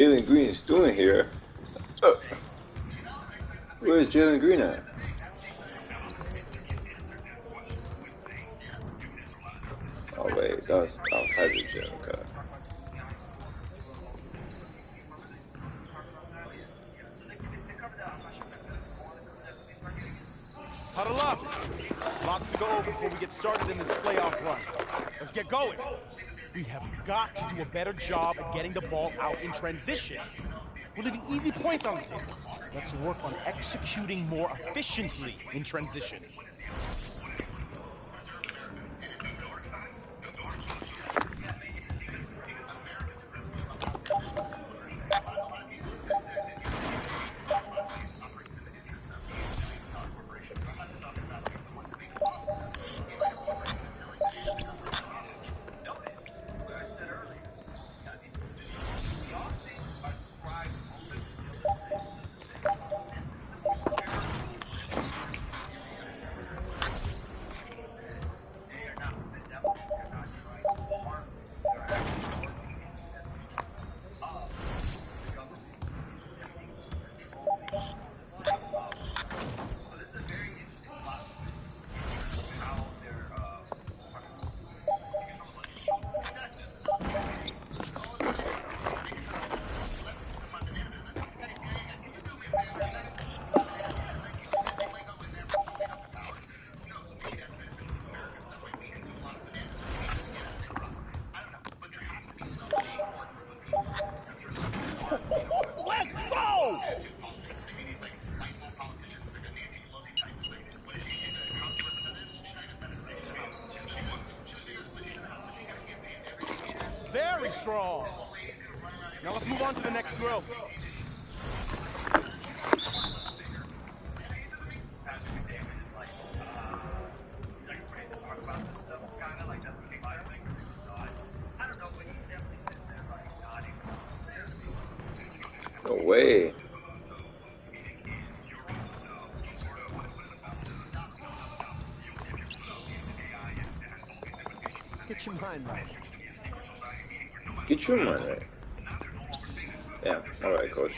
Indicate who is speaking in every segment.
Speaker 1: Jalen Green is doing here? Where's Jalen Green at? Oh wait, that was outside the gym. Okay.
Speaker 2: Huddle up. Lots to go over before we get started in this playoff run. Let's get going. We have got to do a better job at getting the ball out in transition. We're leaving easy points on the table. Let's work on executing more efficiently in transition. Let's go! Very strong. Now let's move on to the next drill.
Speaker 1: No way.
Speaker 3: Get your mind right.
Speaker 1: Get your mind right. Yeah, alright, coach.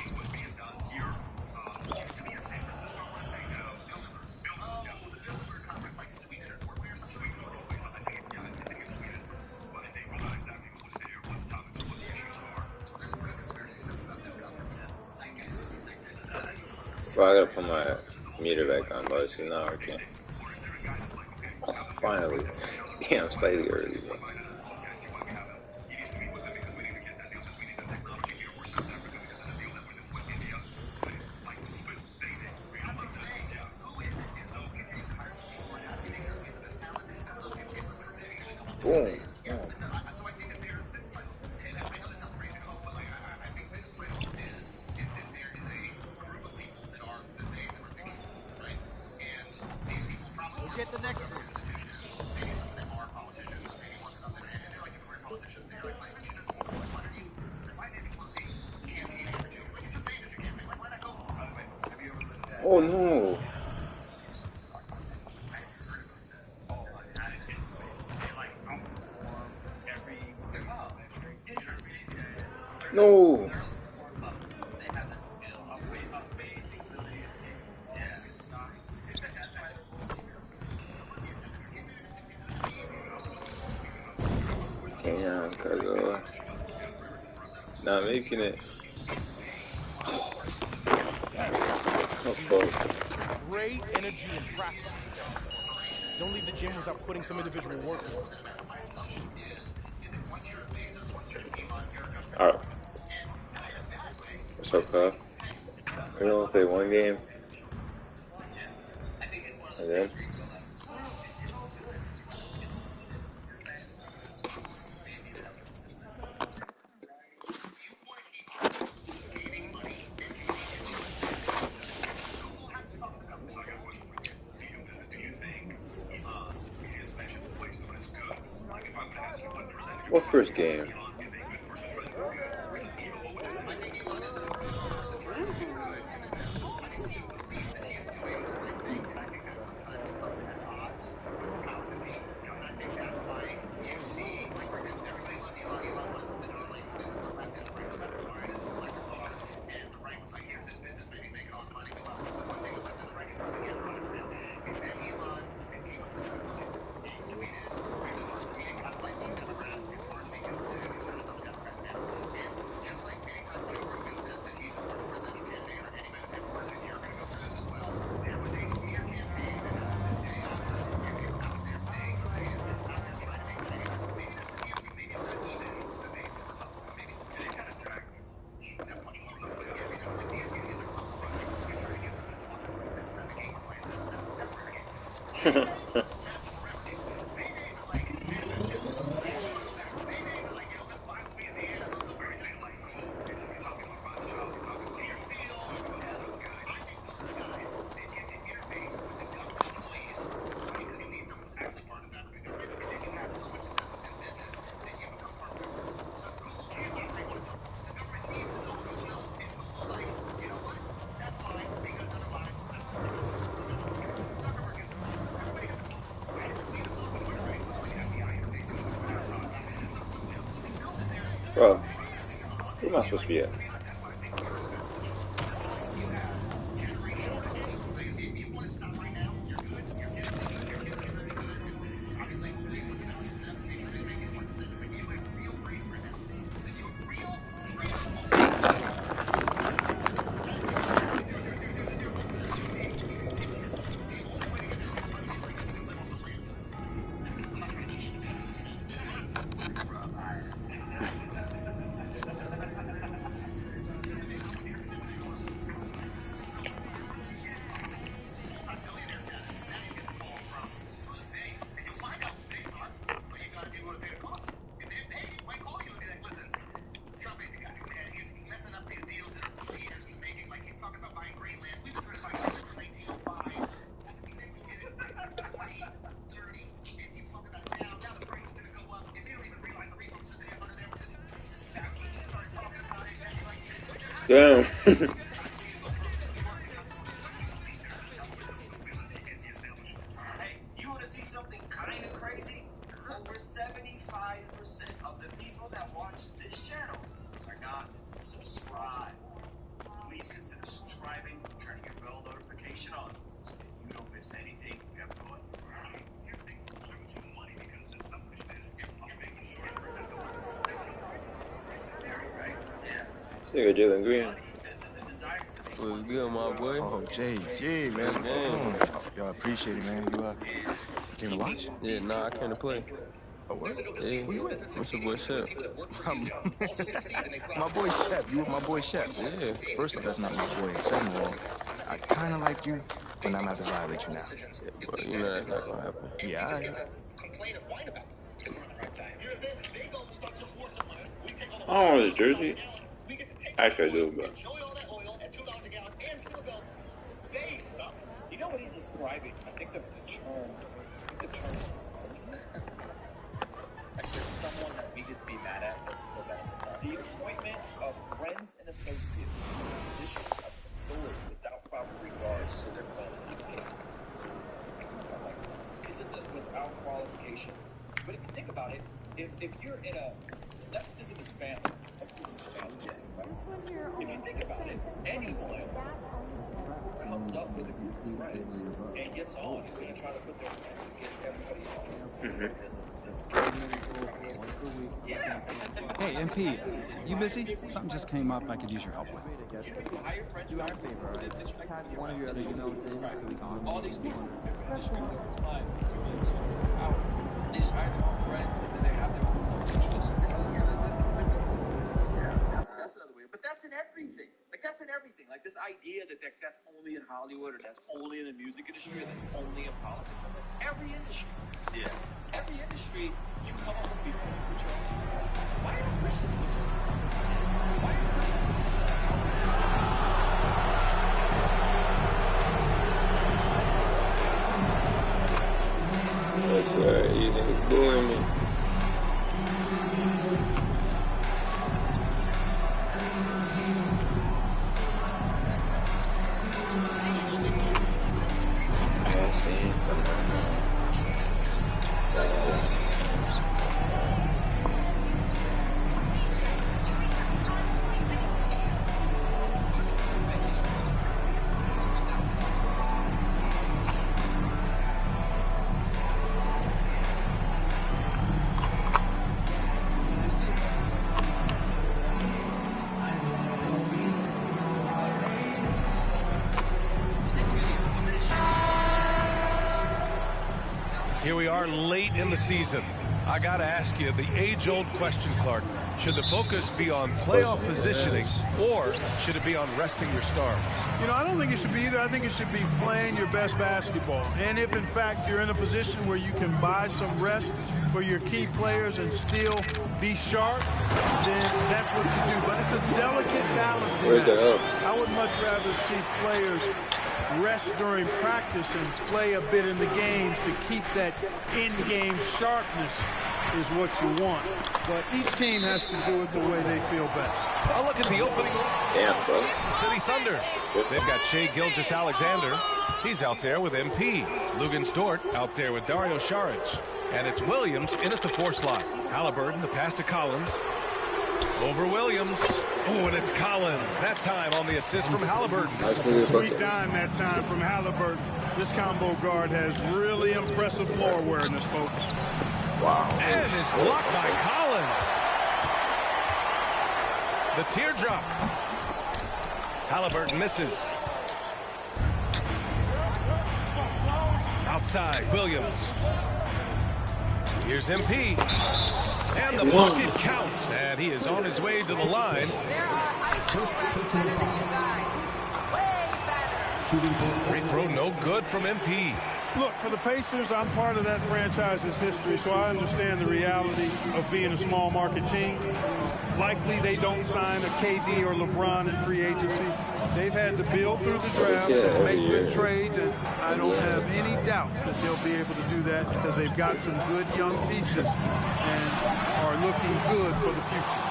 Speaker 1: Bro, I gotta put my meter back on, but it's not working. Oh, finally. Damn, slightly early, bro. Boom.
Speaker 3: We'll get the next one.
Speaker 1: Oh no. No. Damn, cuz not making it. That's close.
Speaker 2: Great energy and practice today. Don't leave the gym without putting some individual work in.
Speaker 1: Alright. What's up, cuz? We only play one game. And then what first game? Bro, who am I supposed to be at? Damn.
Speaker 4: You want to see something kind of crazy? Over 75% of the people that watch this channel are not subscribed. Please consider subscribing, turn your bell notification on so that you don't miss anything we have going.
Speaker 1: Nigga Jalen Green.
Speaker 5: What's good, my boy?
Speaker 6: Oh, JG, man. What's going on? Oh, yo, I appreciate it, man. You came to watch?
Speaker 5: Yeah, nah, I came to play.
Speaker 6: Oh, what?
Speaker 5: Yeah.
Speaker 6: Who you with?
Speaker 5: What's your boy Shep?
Speaker 6: My boy Shep. You with my boy Shep?
Speaker 5: Yeah.
Speaker 6: First off, that's not my boy. And second of all, I kind of like you, but I'm about to violate you now.
Speaker 5: Yeah, but you know that's not gonna happen.
Speaker 6: Yeah, all right.
Speaker 1: I don't know his jersey. Actually, I do, but.
Speaker 4: You know what he's describing? I think the term is harmonious. Like there's someone that we get to be mad at that still benefits us. The appointment of friends and associates to positions of authority without proper regards to their qualification. I do not like that. Because this is without qualification. But if you think about it, if you're in a nepotism is family. Nepotism is family, yes. If you think about it, anyone who comes up with a group of friends and gets on is going to try to put their friends and get everybody on. Yeah.
Speaker 3: Hey, MP, you busy? Something just came up I could use your help with.
Speaker 7: One of your other emails
Speaker 4: All these people in industry over time, they just hire their own friends and then they have their own self-interest. That's another way. But that's in everything. Like that's in everything. Like this idea that's only in Hollywood or that's only in the music industry or that's only in politics. That's in every industry. Yeah. Every industry, you come up with people who put your own. Why are Christians? Why are
Speaker 1: That's right, you niggas booing me.
Speaker 2: Here we are late in the season. I gotta ask you the age-old question, Clark.
Speaker 8: Should the focus be on playoff positioning, or should it be on resting your stars?
Speaker 9: You know, I don't think it should be either. I think it should be playing your best basketball. And if, in fact, you're in a position where you can buy some rest for your key players and still be sharp, then that's what you do. But it's a delicate balancing act. I would much rather see players rest during practice and play a bit in the games to keep that in-game sharpness is what you want. But each team has to do it the way they feel best.
Speaker 8: I'll look at the opening. City Thunder. They've got Shai Gilgeous-Alexander. He's out there with MP. Luguentz Dort out there with Dario Saric. And it's Williams in at the 4 slot. Halliburton, the pass to Collins. Over Williams. Oh, and it's Collins. That time on the assist from Halliburton.
Speaker 9: Sweet dime that time from Halliburton. This combo guard has really impressive floor awareness, folks.
Speaker 1: Wow.
Speaker 8: And it's blocked by Collins. The teardrop. Halliburton misses. Outside, Williams. Here's MP. And the bucket counts. And he is on his way to the line.
Speaker 10: There are high school ranks better than you guys. Way better.
Speaker 8: Free throw no good from MP.
Speaker 9: Look, for the Pacers, I'm part of that franchise's history, so I understand the reality of being a small market team. Likely they don't sign a KD or LeBron in free agency. They've had to build through the draft, make good trades, and I don't have any doubts that they'll be able to do that because they've got some good young pieces and are looking good for the future.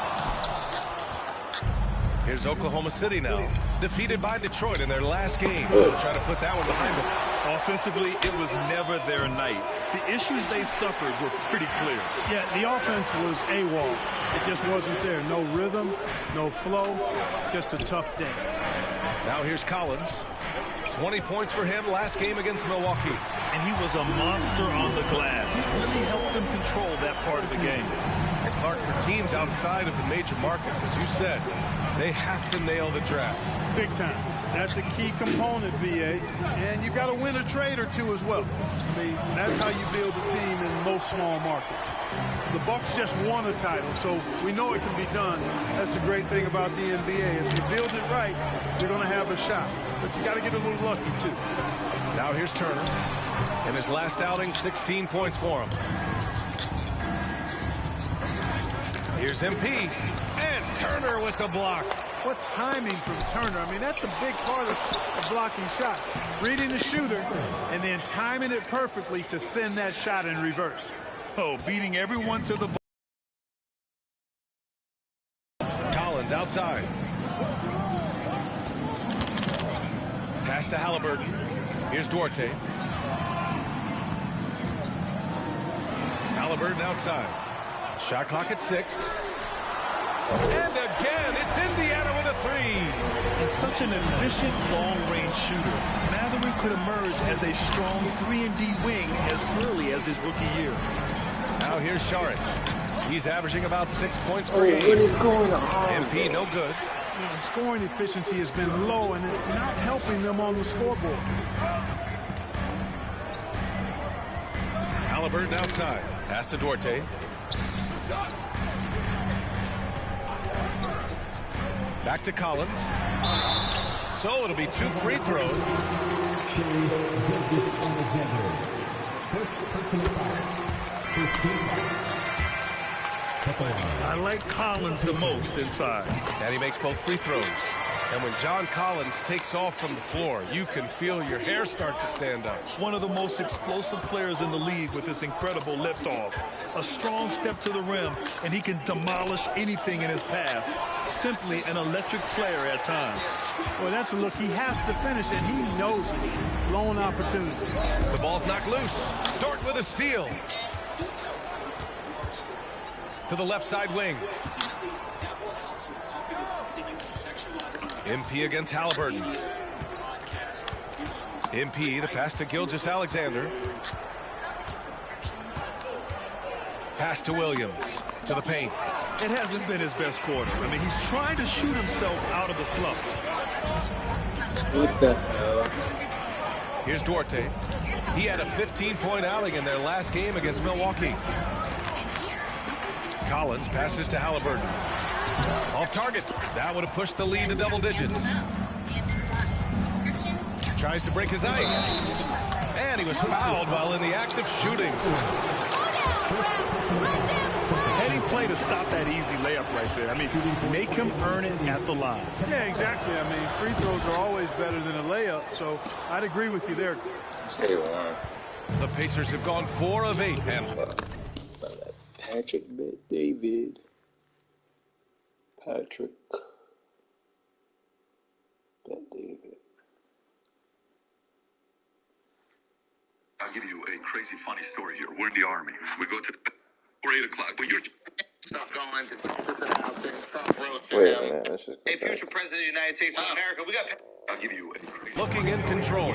Speaker 8: Here's Oklahoma City now, defeated by Detroit in their last game. Trying to put that one behind them.
Speaker 11: Offensively, it was never their night. The issues they suffered were pretty clear.
Speaker 9: Yeah, the offense was AWOL. It just wasn't there. No rhythm, no flow, just a tough day.
Speaker 8: Now here's Collins. 20 points for him last game against Milwaukee.
Speaker 11: And he was a monster on the glass. Really helped them control that part of the game.
Speaker 8: And Clark, for teams outside of the major markets, as you said, they have to nail the draft.
Speaker 9: Big time. That's a key component, VA. And you've got to win a trade or two as well. I mean, that's how you build a team in most small markets. The Bucks just won a title, so we know it can be done. That's the great thing about the NBA. If you build it right, you're going to have a shot. But you got to get a little lucky, too.
Speaker 8: Now here's Turner. In his last outing, 16 points for him. Here's MP. And Turner with the block.
Speaker 9: What timing from Turner. I mean, that's a big part of blocking shots. Reading the shooter and then timing it perfectly to send that shot in reverse.
Speaker 11: Oh, beating everyone to the ball.
Speaker 8: Collins outside. Pass to Halliburton. Here's Duarte. Halliburton outside. Shot clock at 6. And again, it's Indiana with a 3.
Speaker 11: It's such an efficient long-range shooter. Mathurin could emerge as a strong 3-and-D wing as early as his rookie year.
Speaker 8: Now here's Saric. He's averaging about 6 points per game.
Speaker 1: What is going on?
Speaker 8: MP no good.
Speaker 9: Yeah, scoring efficiency has been low, and it's not helping them on the scoreboard.
Speaker 8: Halliburton outside. Pass to Duarte. Back to Collins. So it'll be 2 free throws.
Speaker 11: I like Collins the most inside.
Speaker 8: And he makes both free throws. And when John Collins takes off from the floor, you can feel your hair start to stand up.
Speaker 11: One of the most explosive players in the league with his incredible liftoff. A strong step to the rim, and he can demolish anything in his path. Simply an electric player at times.
Speaker 9: Well, that's a look. He has to finish, and he knows it. Lone opportunity.
Speaker 8: The ball's knocked loose. Dort with a steal. To the left side wing. MP against Halliburton. MP, the pass to Gilgeous-Alexander. Pass to Williams. To the paint.
Speaker 11: It hasn't been his best quarter. I mean, he's trying to shoot himself out of the slump.
Speaker 1: What the hell?
Speaker 8: Here's Duarte. He had a 15-point outing in their last game against Milwaukee. Collins passes to Halliburton. Off target. That would have pushed the lead to double digits. Tries to break his ice. And he was fouled while in the act of shooting.
Speaker 11: Heading play to stop that easy layup right there. I mean, make him earn it at the line.
Speaker 9: Yeah, exactly. I mean, free throws are always better than a layup, so I'd agree with you there.
Speaker 8: The Pacers have gone 4 of 8. And
Speaker 1: Patrick David. Patrick David.
Speaker 12: I'll give you a crazy funny story here. We're in the Army. We go to or 8 o'clock. But you're
Speaker 13: Stuff going to this announcement. Trump wrote to
Speaker 1: Wait a
Speaker 13: him.
Speaker 1: minute, let's just
Speaker 13: Hey, future president of the United States of America, we got.
Speaker 12: I'll give you a crazy
Speaker 8: looking in control.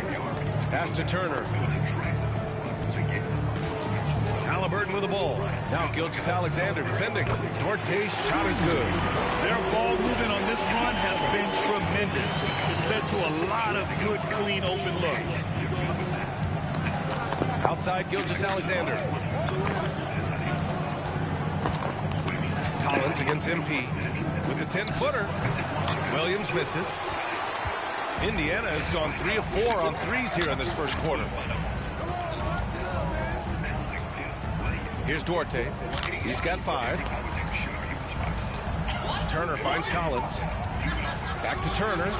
Speaker 8: Pass to Turner. Halliburton with the ball. Now Gilgeous-Alexander defending. Dorte's shot is good.
Speaker 11: Their ball movement on this run has been tremendous. It's led to a lot of good, clean, open looks.
Speaker 8: Outside Gilgeous-Alexander. Collins against MP with the 10-footer. Williams misses. Indiana has gone 3 of 4 on threes here in this first quarter. Here's Duarte. He's got 5. Turner finds Collins. Back to Turner.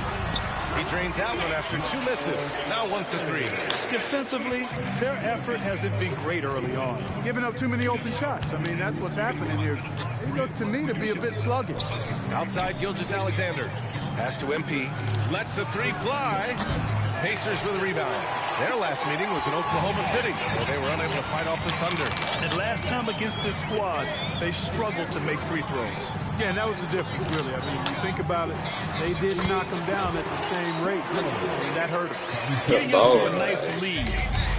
Speaker 8: He drains out one after 2 misses. Now 1 for 3.
Speaker 11: Defensively, their effort hasn't been great early on.
Speaker 9: Giving up too many open shots. I mean, that's what's happening here. They look to me to be a bit sluggish.
Speaker 8: Outside Gilgeous-Alexander. Pass to MP. Lets the 3 fly. Pacers with a rebound. Their last meeting was in Oklahoma City, where they were unable to fight off the Thunder.
Speaker 11: And last time against this squad, they struggled to make free throws.
Speaker 9: Yeah, and that was the difference, really. I mean, you think about it, they didn't knock them down at the same rate. And that hurt them.
Speaker 11: Getting into a nice lead.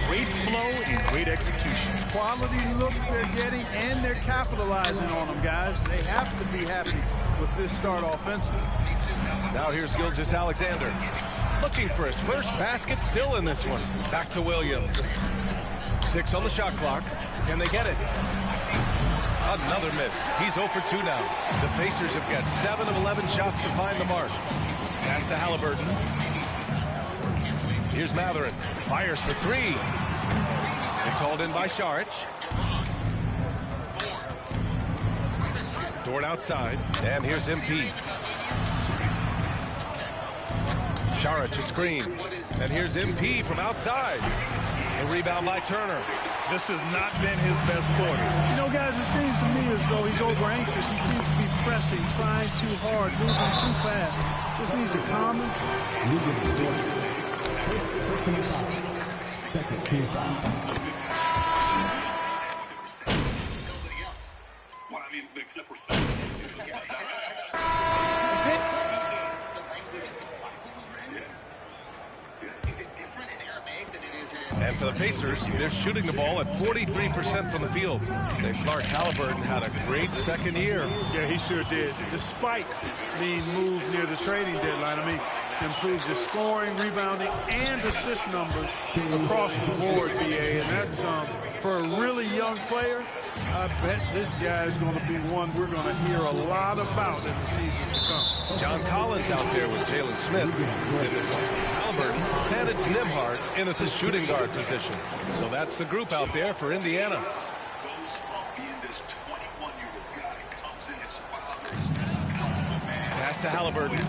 Speaker 11: Great flow and great execution.
Speaker 9: Quality looks they're getting, and they're capitalizing on them, guys. They have to be happy with this start offensively.
Speaker 8: Now here's Gilgeous-Alexander. Looking for his first basket, still in this one. Back to Williams. 6 on the shot clock. Can they get it? Another miss. He's 0 for 2 now. The Pacers have got 7 of 11 shots to find the mark. Pass to Halliburton. Here's Matherin. Fires for 3. It's hauled in by Šarić. Dort outside. And here's MP. Šarić a screen. And here's MP from outside. A rebound by Turner.
Speaker 11: This has not been his best quarter.
Speaker 9: You know, guys, it seems to me as though he's over anxious. He seems to be pressing, trying too hard, moving too fast. This needs to calm him.
Speaker 10: Second team foul.
Speaker 12: Well, I mean, except for some.
Speaker 8: And for the Pacers, they're shooting the ball at 43% from the field. And Clark Halliburton had a great second year.
Speaker 9: Yeah, he sure did. Despite being moved near the trading deadline, I mean, improved his scoring, rebounding, and assist numbers across the board, BA. And that's, for a really young player, I bet this guy is going to be one we're going to hear a lot about in the seasons to come.
Speaker 8: John Collins out there with Jalen Smith. Halliburton, and it's Nembhard in at the shooting guard position. So that's the group out there for Indiana. Pass to Halliburton.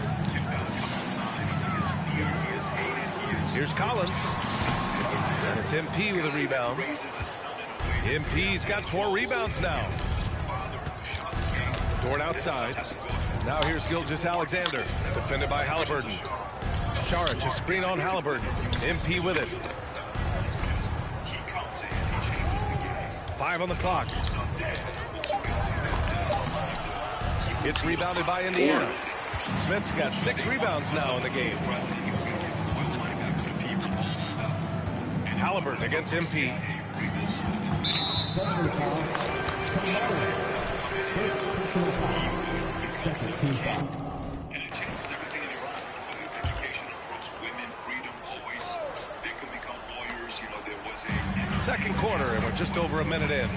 Speaker 8: Here's Collins. And it's MP with a rebound. MP's got 4 rebounds now. Dort outside. Now here's Gilgeous-Alexander, defended by Halliburton. Šarić a screen on Halliburton. MP with it. 5 on the clock. It's rebounded by Indiana. Smith's got 6 rebounds now in the game. Halliburton against MP.
Speaker 10: Second team foul.
Speaker 12: And it changes everything in your life. Education across women, freedom, voice. They can become lawyers. You know, there was a
Speaker 8: second quarter, and we're just over a minute in.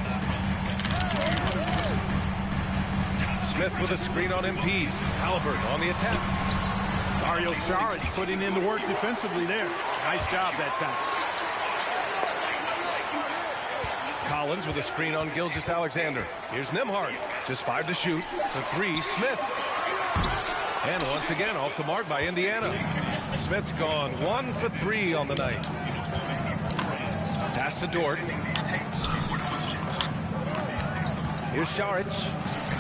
Speaker 8: Smith with a screen on MP. Halliburton on the attack.
Speaker 9: Dario Saric putting in the work defensively there. Nice job that time.
Speaker 8: Collins with a screen on Gilgeous-Alexander. Here's Nembhard. Just 5 to shoot. For 3, Smith. And once again, off the mark by Indiana. Smith's gone 1 for 3 on the night. Pass to Dort. Here's Saric.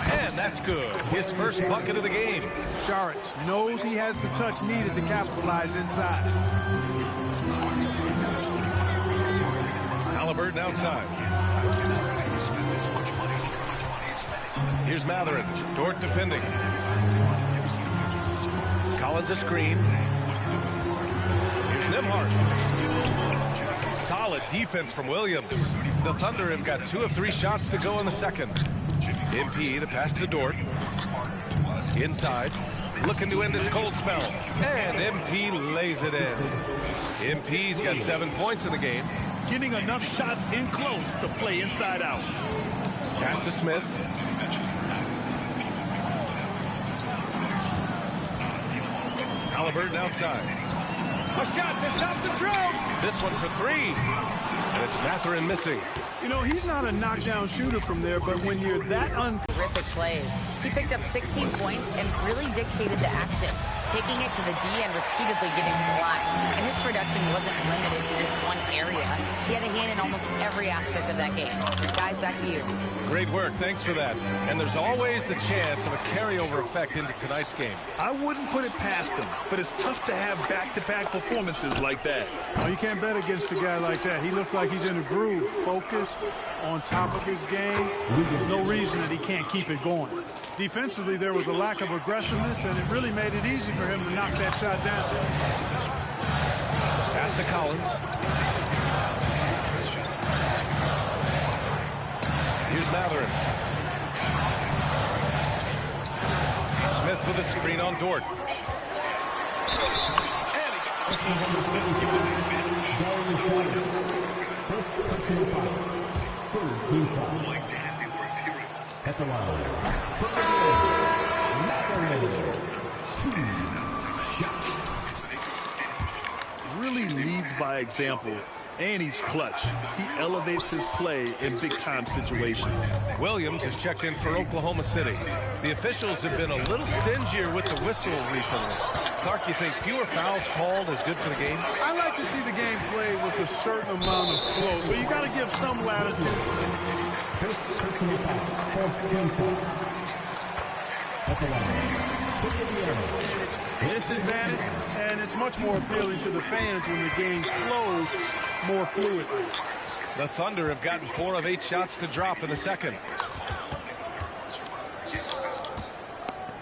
Speaker 8: And that's good. His first bucket of the game.
Speaker 9: Saric knows he has the touch needed to capitalize inside.
Speaker 8: Halliburton outside. Here's Matherin. Dort defending. Collins a screen. Here's Nembhard. Solid defense from Williams. The Thunder have got 2 of 3 shots to go in the second. MP, the pass to Dort. Inside. Looking to end this cold spell. And MP lays it in. MP's got 7 points in the game.
Speaker 11: Getting enough shots in close to play inside out.
Speaker 8: Pass to Smith. Halliburton outside. A shot to stop the drought. This one for 3. And it's Matherin missing.
Speaker 9: You know, he's not a knockdown shooter from there, but when you're that
Speaker 14: terrific plays. He picked up 16 points and really dictated the action, taking it to the D and repeatedly getting to the line. And his production wasn't limited to just one area. He had a hand in almost every aspect of that game. Guys, back to you.
Speaker 8: Great work. Thanks for that. And there's always the chance of a carryover effect into tonight's game.
Speaker 11: I wouldn't put it past him, but it's tough to have back-to-back performances like that.
Speaker 9: Oh, you can't bet against a guy like that. He looks like he's in a groove, focused, on top of his game. There's no reason that he can't keep it going. Defensively, there was a lack of aggressiveness, and it really made it easy for him to knock that shot down.
Speaker 8: Pass to Collins. Here's Matherin. Smith with a screen on Dort.
Speaker 10: At the line.
Speaker 11: Really leads by example, and he's clutch. He elevates his play in big-time situations.
Speaker 8: Williams has checked in for Oklahoma City. The officials have been a little stingier with the whistle recently. Clark, you think fewer fouls called is good for the game?
Speaker 9: I like to see the game played with a certain amount of flow, so you got to give some latitude. Disadvantage, and it's much more appealing to the fans when the game flows more fluidly.
Speaker 8: The Thunder have gotten 4 of 8 shots to drop in the second.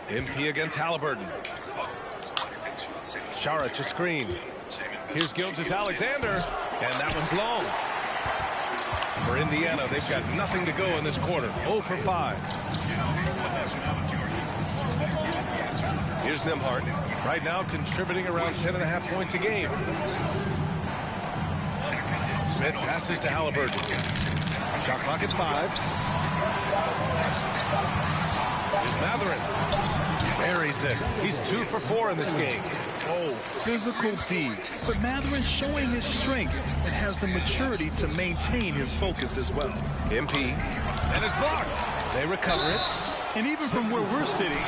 Speaker 8: MP against Halliburton. Saric a screen. Here's Gilgeous-Alexander, and that one's long. For Indiana, they've got nothing to go in this quarter. 0 for 5. Here's Nembhard. Right now contributing around 10.5 points a game. Smith passes to Halliburton. Shot clock at 5. Here's Matherin. Buries it. He's 2 for 4 in this game.
Speaker 11: Oh, physical D. But Matherin's showing his strength and has the maturity to maintain his focus as well.
Speaker 8: MP. And it's blocked. They recover it.
Speaker 11: And even from where we're sitting,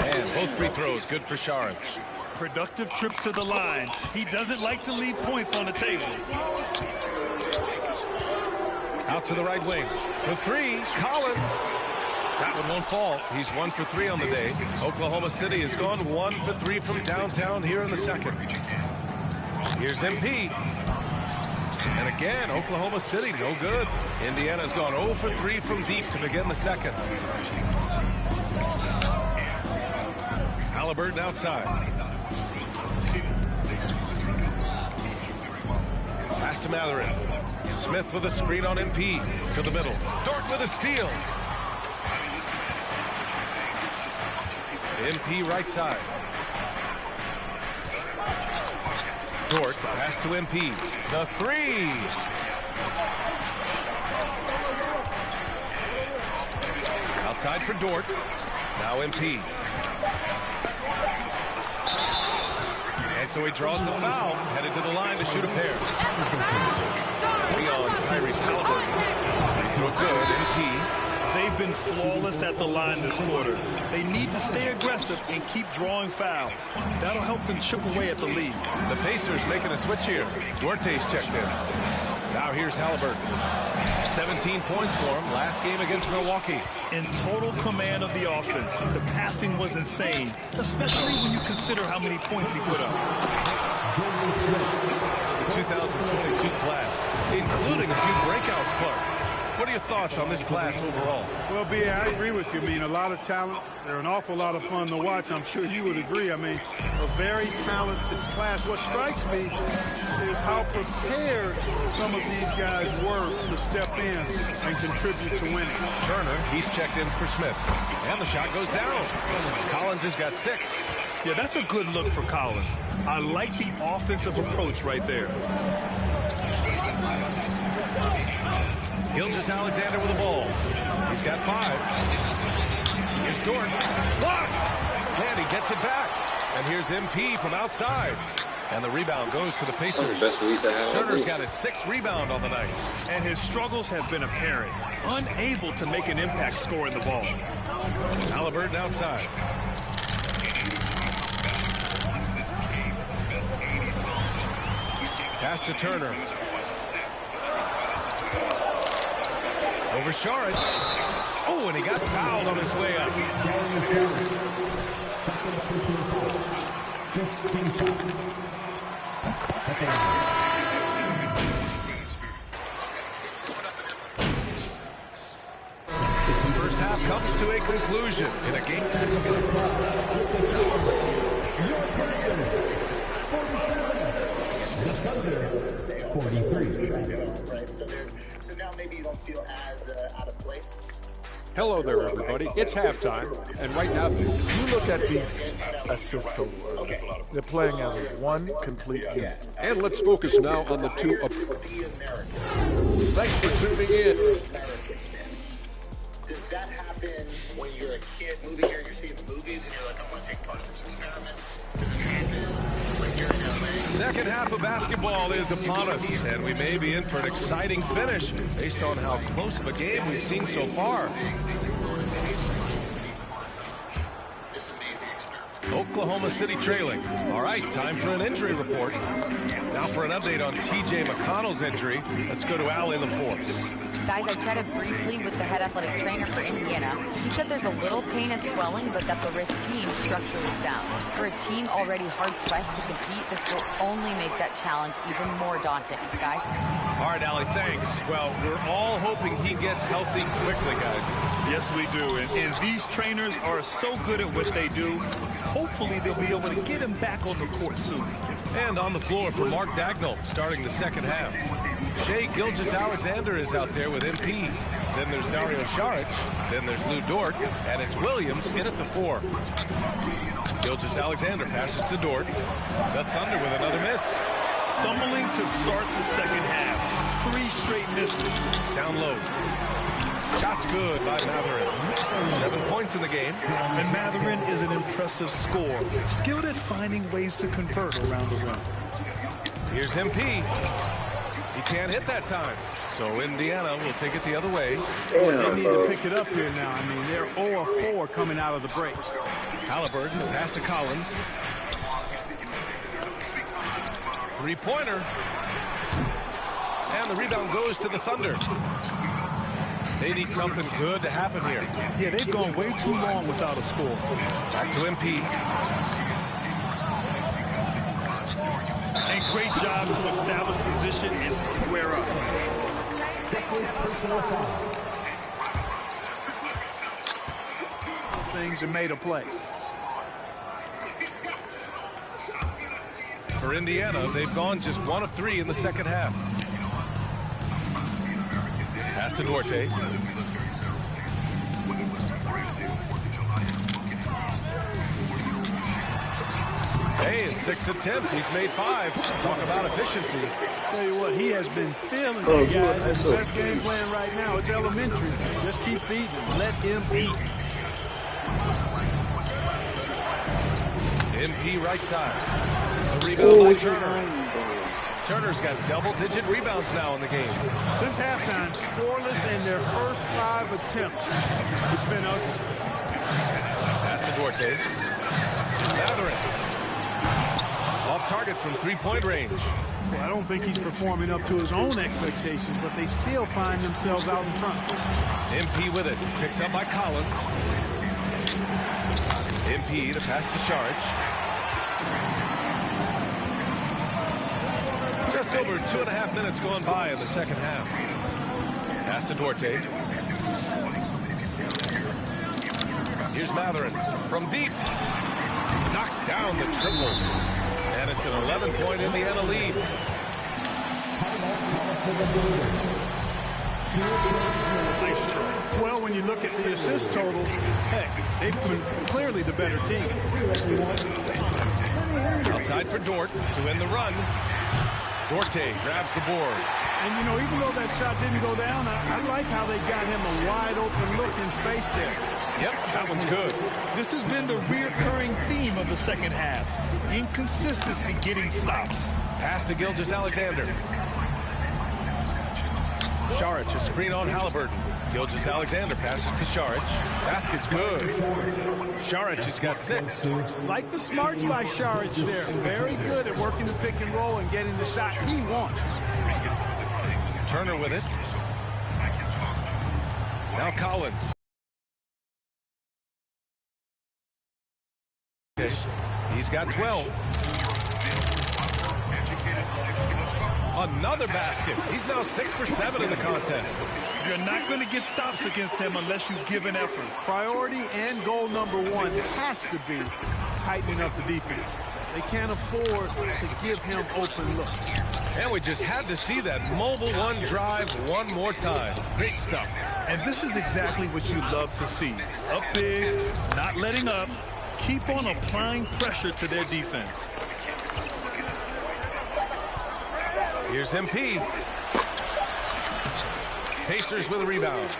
Speaker 8: and both free throws good for Saric.
Speaker 11: Productive trip to the line. He doesn't like to leave points on the table.
Speaker 8: Out to the right wing. For 3, Collins. That one won't fall. He's 1 for 3 on the day. Oklahoma City has gone 1 for 3 from downtown here in the second. Here's MP. And again, Oklahoma City, no good. Indiana's gone 0 for 3 from deep to begin the second. Halliburton outside. Pass to Matherin. Smith with a screen on MP. To the middle. Dort with a steal. MP right side. Dort, the pass to MP. The three. Outside for Dort. Now MP. And so he draws the foul, headed to the line to shoot a pair. On Tyrese Halliburton. Through a good MP.
Speaker 11: They've been flawless at the line this quarter. They need to stay aggressive and keep drawing fouls. That'll help them chip away at the lead.
Speaker 8: The Pacers making a switch here. Duarte's checked in. Now here's Halliburton. 17 points for him last game against Milwaukee.
Speaker 11: In total command of the offense. The passing was insane, especially when you consider how many points he put up.
Speaker 8: The 2022 class, including a few breakouts, Clark. What are your thoughts on this class overall?
Speaker 9: Well, B.A., I agree with you. I mean, a lot of talent. They're an awful lot of fun to watch. I'm sure you would agree. I mean, a very talented class. What strikes me is how prepared some of these guys were to step in and contribute to winning.
Speaker 8: Turner, he's checked in for Smith. And the shot goes down. Collins has got 6.
Speaker 11: Yeah, that's a good look for Collins. I like the offensive approach right there.
Speaker 8: Gilgeous-Alexander with the ball. He's got 5. Here's Dort. Blocked! And he gets it back. And here's MP from outside. And the rebound goes to the Pacers. Turner's got his 6th rebound on the night.
Speaker 11: And his struggles have been apparent. Unable to make an impact scoring the ball.
Speaker 8: Halliburton outside. Pass to Turner. Over Sharp. Oh, and he got fouled on his way up. First half comes to a conclusion in a game.
Speaker 10: The 43.
Speaker 4: So now maybe you don't feel as out of place.
Speaker 15: Hello there, everybody. It's halftime, and right now,
Speaker 16: you look at these assist totals. They're playing as one complete game.
Speaker 15: And let's focus now on the two. Thanks for tuning in.
Speaker 4: Does that happen when you're a kid moving here, you're seeing the movies, and you're like, I want to take part in this experiment? Does it happen when you're in LA?
Speaker 8: Second half of basketball is upon us, and we may be in for an exciting finish based on how close of a game we've seen so far. Oklahoma City trailing. All right, time for an injury report. Now for an update on T.J. McConnell's injury. Let's go to Allie LaForce.
Speaker 14: Guys, I chatted briefly with the head athletic trainer for Indiana. He said there's a little pain and swelling, but that the wrist seems structurally sound. For a team already hard-pressed to compete, this will only make that challenge even more daunting. Guys?
Speaker 8: All right, Allie, thanks. Well, we're all hoping he gets healthy quickly, guys.
Speaker 11: Yes, we do. And these trainers are so good at what they do. Hopefully, they'll be able to get him back on the court soon.
Speaker 8: And on the floor for Mark Daigneault, starting the second half. Shai Gilgeous-Alexander is out there with MP. Then there's Dario Saric. Then there's Lu Dort. And it's Williams in at the 4. Gilgeous-Alexander passes to Dort. The Thunder with another miss.
Speaker 11: Stumbling to start the second half. 3 straight misses.
Speaker 8: Down low. Shot's good by Mathurin. 7 points in the game.
Speaker 11: And Mathurin is an impressive scorer. Skilled at finding ways to convert around the rim.
Speaker 8: Here's MP. He can't hit that time. So Indiana will take it the other way.
Speaker 9: They need to pick it up here now. I mean, they're 0 of 4 coming out of the break.
Speaker 8: Halliburton, pass to Collins. 3-pointer. And the rebound goes to the Thunder. They need something good to happen here.
Speaker 11: Yeah, they've gone way too long without a score.
Speaker 8: Back to MP.
Speaker 11: And great job to establish position and square up.
Speaker 9: Things and made a play.
Speaker 8: For Indiana, they've gone just 1 of 3 in the second half. Pass to Duarte. Hey, in 6 attempts, he's made 5. Talk about efficiency.
Speaker 9: Tell you what, he has been feeling it, guys. His best game plan right now. It's elementary. Just keep feeding him. Let him eat.
Speaker 8: MP right side. The rebound by Turner. Turner's got double-digit rebounds now in the game.
Speaker 9: Since halftime, scoreless in their first 5 attempts. It's been ugly.
Speaker 8: Pass to Duarte. Mathurin. Off target from three-point range.
Speaker 9: Well, I don't think he's performing up to his own expectations, but they still find themselves out in front.
Speaker 8: MP with it. Picked up by Collins. MP to pass to Saric. Just over 2.5 minutes gone by in the second half. Pass to Duarte. Here's Mathurin from deep. Knocks down the triple. And it's an 11-point Indiana lead.
Speaker 9: Well, when you look at the assist totals, heck, they've been clearly the better team.
Speaker 8: Outside for Dort to end the run. Duarte grabs the board.
Speaker 9: And, you know, even though that shot didn't go down, I like how they got him a wide-open look in space there.
Speaker 8: Yep, that one's good.
Speaker 11: This has been the reoccurring theme of the second half. Inconsistency getting stops.
Speaker 8: Pass to Gilgeous-Alexander. Saric, a screen on Halliburton. Gilgeous-Alexander passes to Saric. Basket's good. Saric has got 6.
Speaker 9: Like the smarts by Saric there. Very good at working the pick and roll and getting the shot he wants.
Speaker 8: Turner with it. Now Collins. Okay. He's got 12. Another basket. He's now 6 for 7 in the contest.
Speaker 11: You're not going to get stops against him unless you give an effort.
Speaker 9: Priority and goal number 1 has to be tightening up the defense. They can't afford to give him open looks.
Speaker 8: And we just had to see that mobile one drive one more time. Great stuff.
Speaker 11: And this is exactly what you love to see. Up big, not letting up. Keep on applying pressure to their defense.
Speaker 8: Here's MP. Pacers with a rebound.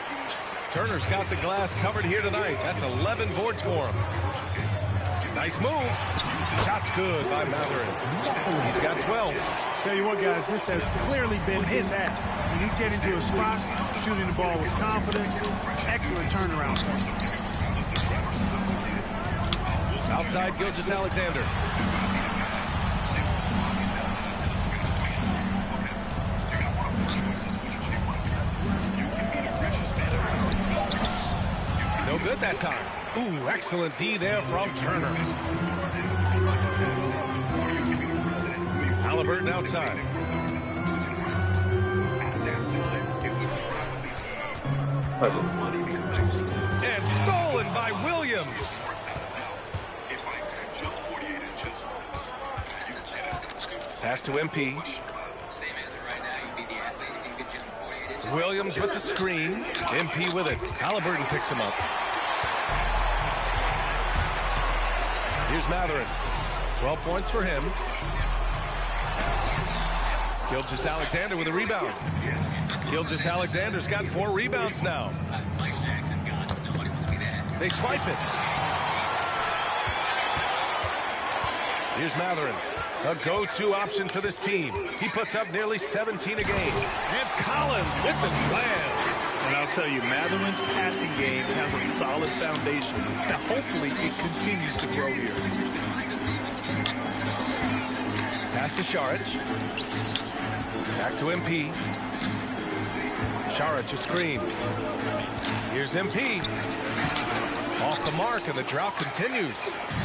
Speaker 8: Turner's got the glass covered here tonight. That's 11 boards for him. Nice move. Shot's good by Mathurin. He's got 12.
Speaker 9: Tell you what, guys, this has clearly been his half. When he's getting to a spot, shooting the ball with confidence. Excellent turnaround for him.
Speaker 8: Outside Gilgeous-Alexander. No good that time. Ooh, excellent D there from Turner. Halliburton outside. And stolen by Williams. Pass to MP. Williams with the screen. MP with it. Halliburton picks him up. Here's Mathurin. 12 points for him. Gilgeous-Alexander with a rebound. Gilgeous-Alexander's got 4 rebounds now. They swipe it. Here's Mathurin. A go-to option for this team. He puts up nearly 17 a game. And Collins with the slam.
Speaker 11: And I'll tell you, Mathurin's passing game has a solid foundation. Now, hopefully, it continues to grow here.
Speaker 8: Pass to Saric. Back to MP. Saric, a screen. Here's MP. Off the mark, and the drought continues.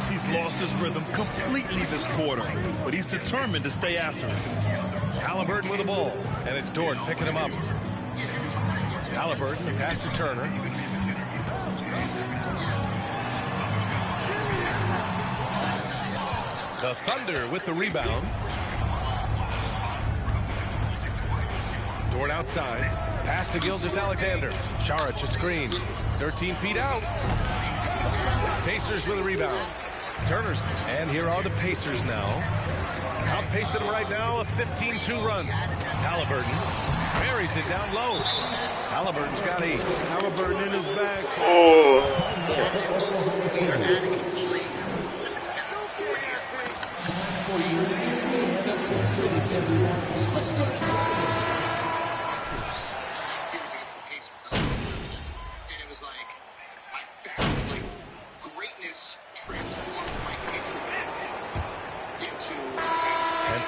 Speaker 11: He's lost his rhythm completely this quarter, but he's determined to stay after it.
Speaker 8: Halliburton with the ball, and it's Dort picking him up. Halliburton, the pass to Turner. The Thunder with the rebound. Dort outside. Pass to Gilgeous-Alexander. Saric, a screen. 13 feet out. Pacers with a rebound. Turner's, and here are the Pacers now. Outpacing them right now, a 15-2 run. Halliburton buries it down low. Halliburton's got 8.
Speaker 9: Halliburton in his bag.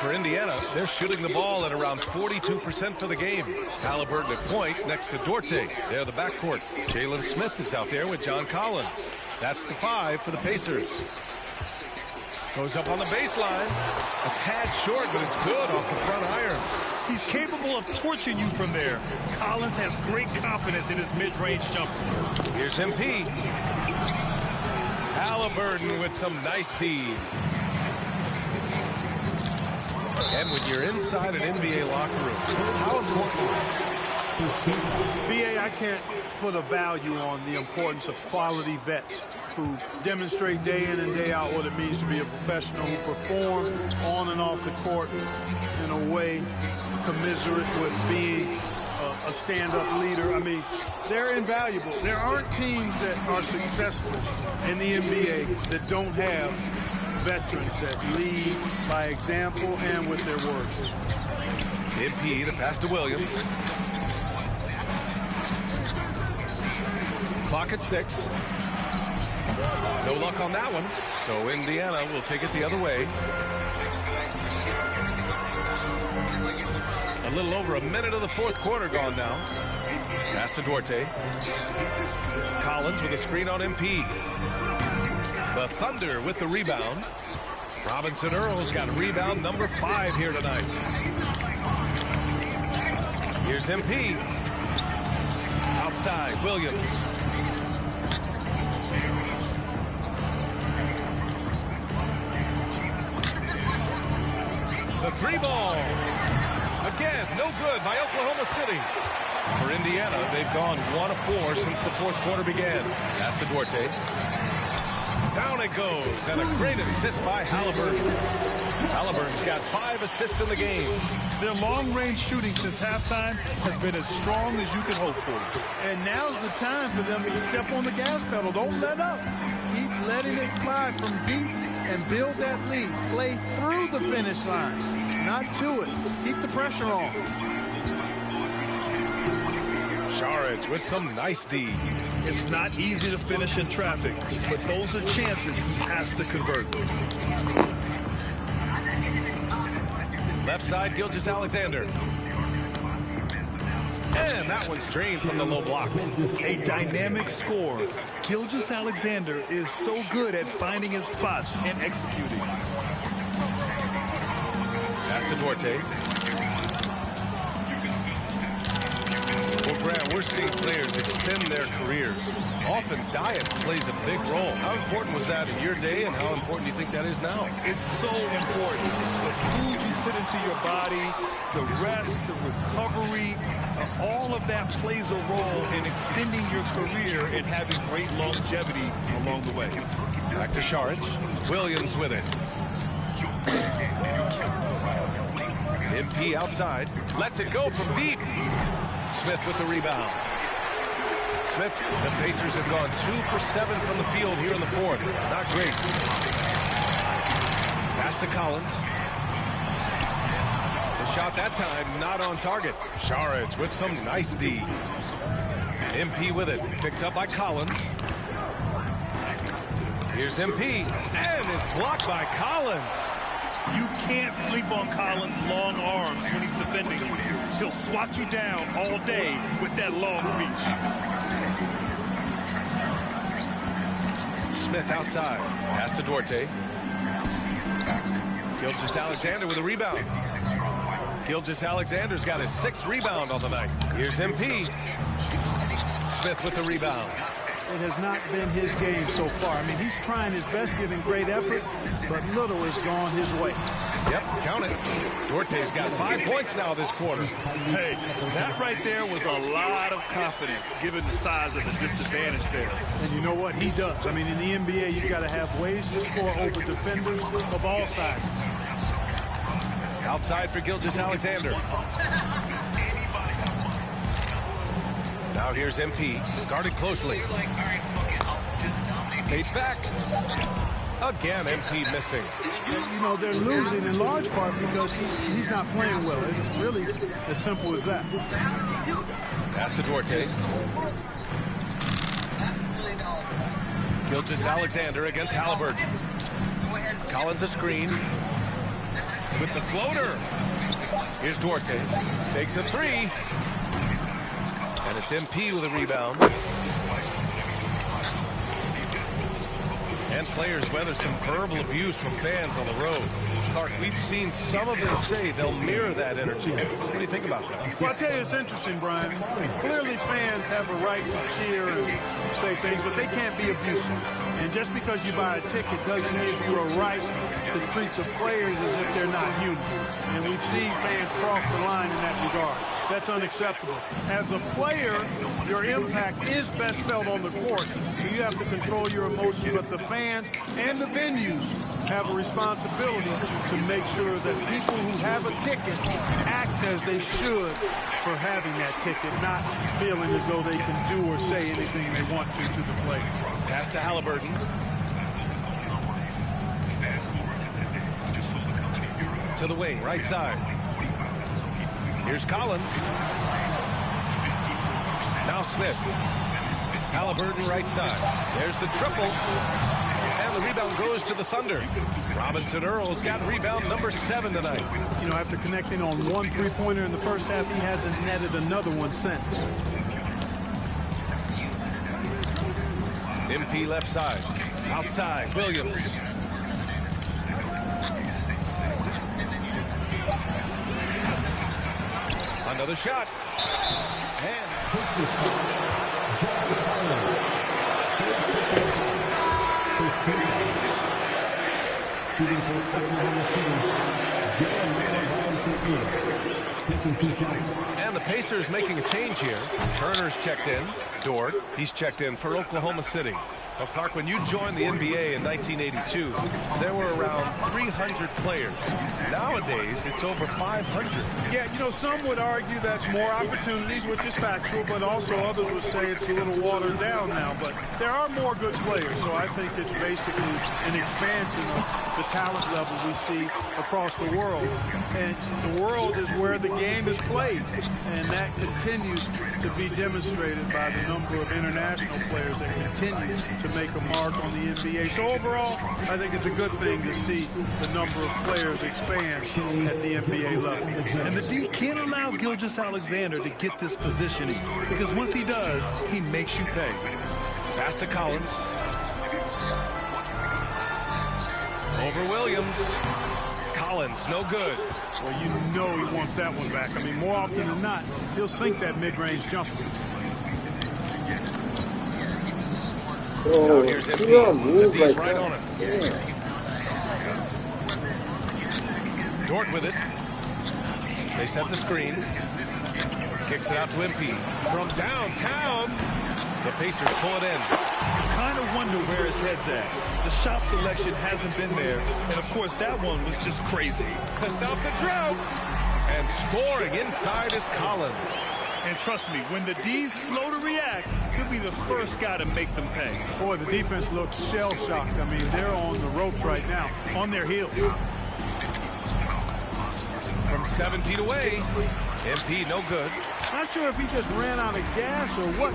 Speaker 8: For Indiana, they're shooting the ball at around 42% for the game. Halliburton at point next to Duarte. They're the backcourt. Jalen Smith is out there with John Collins. That's the 5 for the Pacers. Goes up on the baseline. A tad short, but it's good off the front iron.
Speaker 11: He's capable of torching you from there. Collins has great confidence in his mid-range jumper.
Speaker 8: Here's MP. Halliburton with some nice D. And when you're inside an NBA locker room, how important?
Speaker 9: BA, I can't put a value on the importance of quality vets who demonstrate day in and day out what it means to be a professional, who perform on and off the court in a way commiserate with being a stand-up leader. I mean, they're invaluable. There aren't teams that are successful in the NBA that don't have veterans that lead by example and with their words.
Speaker 8: MP, the pass to Williams. Clock at 6. No luck on that one, so Indiana will take it the other way. A little over a minute of the fourth quarter gone now. Pass to Duarte. Collins with a screen on MP. The Thunder with the rebound. Robinson Earl's got rebound number 5 here tonight. Here's MP. Outside, Williams. The 3 ball. Again, no good by Oklahoma City. For Indiana, they've gone 1 of 4 since the fourth quarter began. Pass to Duarte. Down it goes, and a great assist by Halliburton. Halliburton's got 5 assists in the game.
Speaker 11: Their long-range shooting since halftime has been as strong as you can hope for.
Speaker 9: And now's the time for them to step on the gas pedal. Don't let up. Keep letting it fly from deep and build that lead. Play through the finish line, not to it. Keep the pressure on.
Speaker 8: Saric with some nice D.
Speaker 11: It's not easy to finish in traffic, but those are chances he has to convert.
Speaker 8: Left side, Gilgeous-Alexander. And that one's drained from the low block.
Speaker 11: A dynamic scorer. Gilgeous-Alexander is so good at finding his spots and executing.
Speaker 8: Pass to Duarte. Well, Grant, we're seeing players extend their careers. Often diet plays a big role. How important was that in your day, and how important do you think that is now?
Speaker 11: It's so important. The food you put into your body, the rest, the recovery, all of that plays a role in extending your career and having great longevity along the way.
Speaker 8: Back to Saric. Williams with it. MP outside. Lets it go from deep. Smith with the rebound. Smith, the Pacers have gone 2 for 7 from the field here in the fourth. Not great. Pass to Collins. The shot that time not on target. Saric with some nice D. MP with it. Picked up by Collins. Here's MP. And it's blocked by Collins.
Speaker 11: You can't sleep on Collins' long arms when he's defending you. He'll swat you down all day with that long reach.
Speaker 8: Smith outside. Pass to Duarte. Gilgeous-Alexander with a rebound. Gilgeous-Alexander's got his 6th rebound on the night. Here's MP. Smith with the rebound.
Speaker 9: It has not been his game so far. I mean, he's trying his best, giving great effort, but little has gone his way.
Speaker 8: Yep, count it. Duarte's got 5 points now this quarter.
Speaker 11: Hey, that right there was a lot of confidence, given the size of the disadvantage there.
Speaker 9: And you know what? He does. I mean, in the NBA, you've got to have ways to score over defenders of all sizes.
Speaker 8: Outside for Gilgeous-Alexander. Now here's MP, guarded closely. Fades back. Again, MP missing.
Speaker 9: You know, they're losing in large part because he's not playing well. It's really as simple as that.
Speaker 8: Pass to Duarte. Gilgeous-Alexander against Halliburton. Collins a screen. With the floater. Here's Duarte. Takes a three. And it's MP with a rebound. And players weather some verbal abuse from fans on the road. Clark, we've seen some of them say they'll mirror that energy. What do you think about that?
Speaker 9: Well, I'll tell you, it's interesting, Brian. Clearly, fans have a right to cheer and say things, but they can't be abusive. And just because you buy a ticket doesn't give you a right to treat the players as if they're not human. And we've seen fans cross the line in that regard. That's unacceptable. As a player, your impact is best felt on the court. So you have to control your emotions, but the fans and the venues have a responsibility to make sure that people who have a ticket act as they should for having that ticket, not feeling as though they can do or say anything they want to the player.
Speaker 8: Pass to Halliburton. To the wing, right side. Here's Collins. Now Smith. Halliburton right side. There's the triple. And the rebound goes to the Thunder. Robinson Earl's got rebound number 7 tonight.
Speaker 9: You know, after connecting on 1 3-pointer in the first half, he hasn't netted another one since.
Speaker 8: MP left side. Outside, Williams. Another shot. And
Speaker 10: shooting for Oklahoma City, taking 2 shots.
Speaker 8: And the Pacers making a change here. Turner's checked in. Dort, he's checked in for Oklahoma City. So, Clark, when you joined the NBA in 1982, there were around 300 players. Nowadays, it's over 500.
Speaker 9: Yeah, you know, some would argue that's more opportunities, which is factual, but also others would say it's a little watered down now. But there are more good players, so I think it's basically an expansion of the talent level we see across the world. And the world is where the game is played, and that continues to be demonstrated by the number of international players that continue to make a mark on the NBA. So overall, I think it's a good thing to see the number of players expand at the NBA level.
Speaker 11: And the D can't allow Gilgeous-Alexander to get this positioning, because once he does, he makes you pay.
Speaker 8: Pass to Collins. Over Williams. Collins, no good.
Speaker 9: Well, you know he wants that one back. I mean, more often than not, he'll sink that mid-range jumper.
Speaker 1: Oh,
Speaker 8: here's MP.
Speaker 1: moves like
Speaker 8: right
Speaker 1: that.
Speaker 8: on him.
Speaker 1: Yeah.
Speaker 8: Dort with it. They set the screen. Kicks it out to MP. From downtown, the Pacers pull it in.
Speaker 11: Kind of wonder where his head's at. The shot selection hasn't been there, and of course that one was just crazy.
Speaker 8: To stop the drought. And scoring inside is Collins.
Speaker 11: And trust me, when the D's slow to react, he'll be the first guy to make them pay.
Speaker 9: Boy, the defense looks shell-shocked. I mean, they're on the ropes right now, on their heels.
Speaker 8: From 7 feet away, MP no good.
Speaker 9: Not sure if he just ran out of gas or what.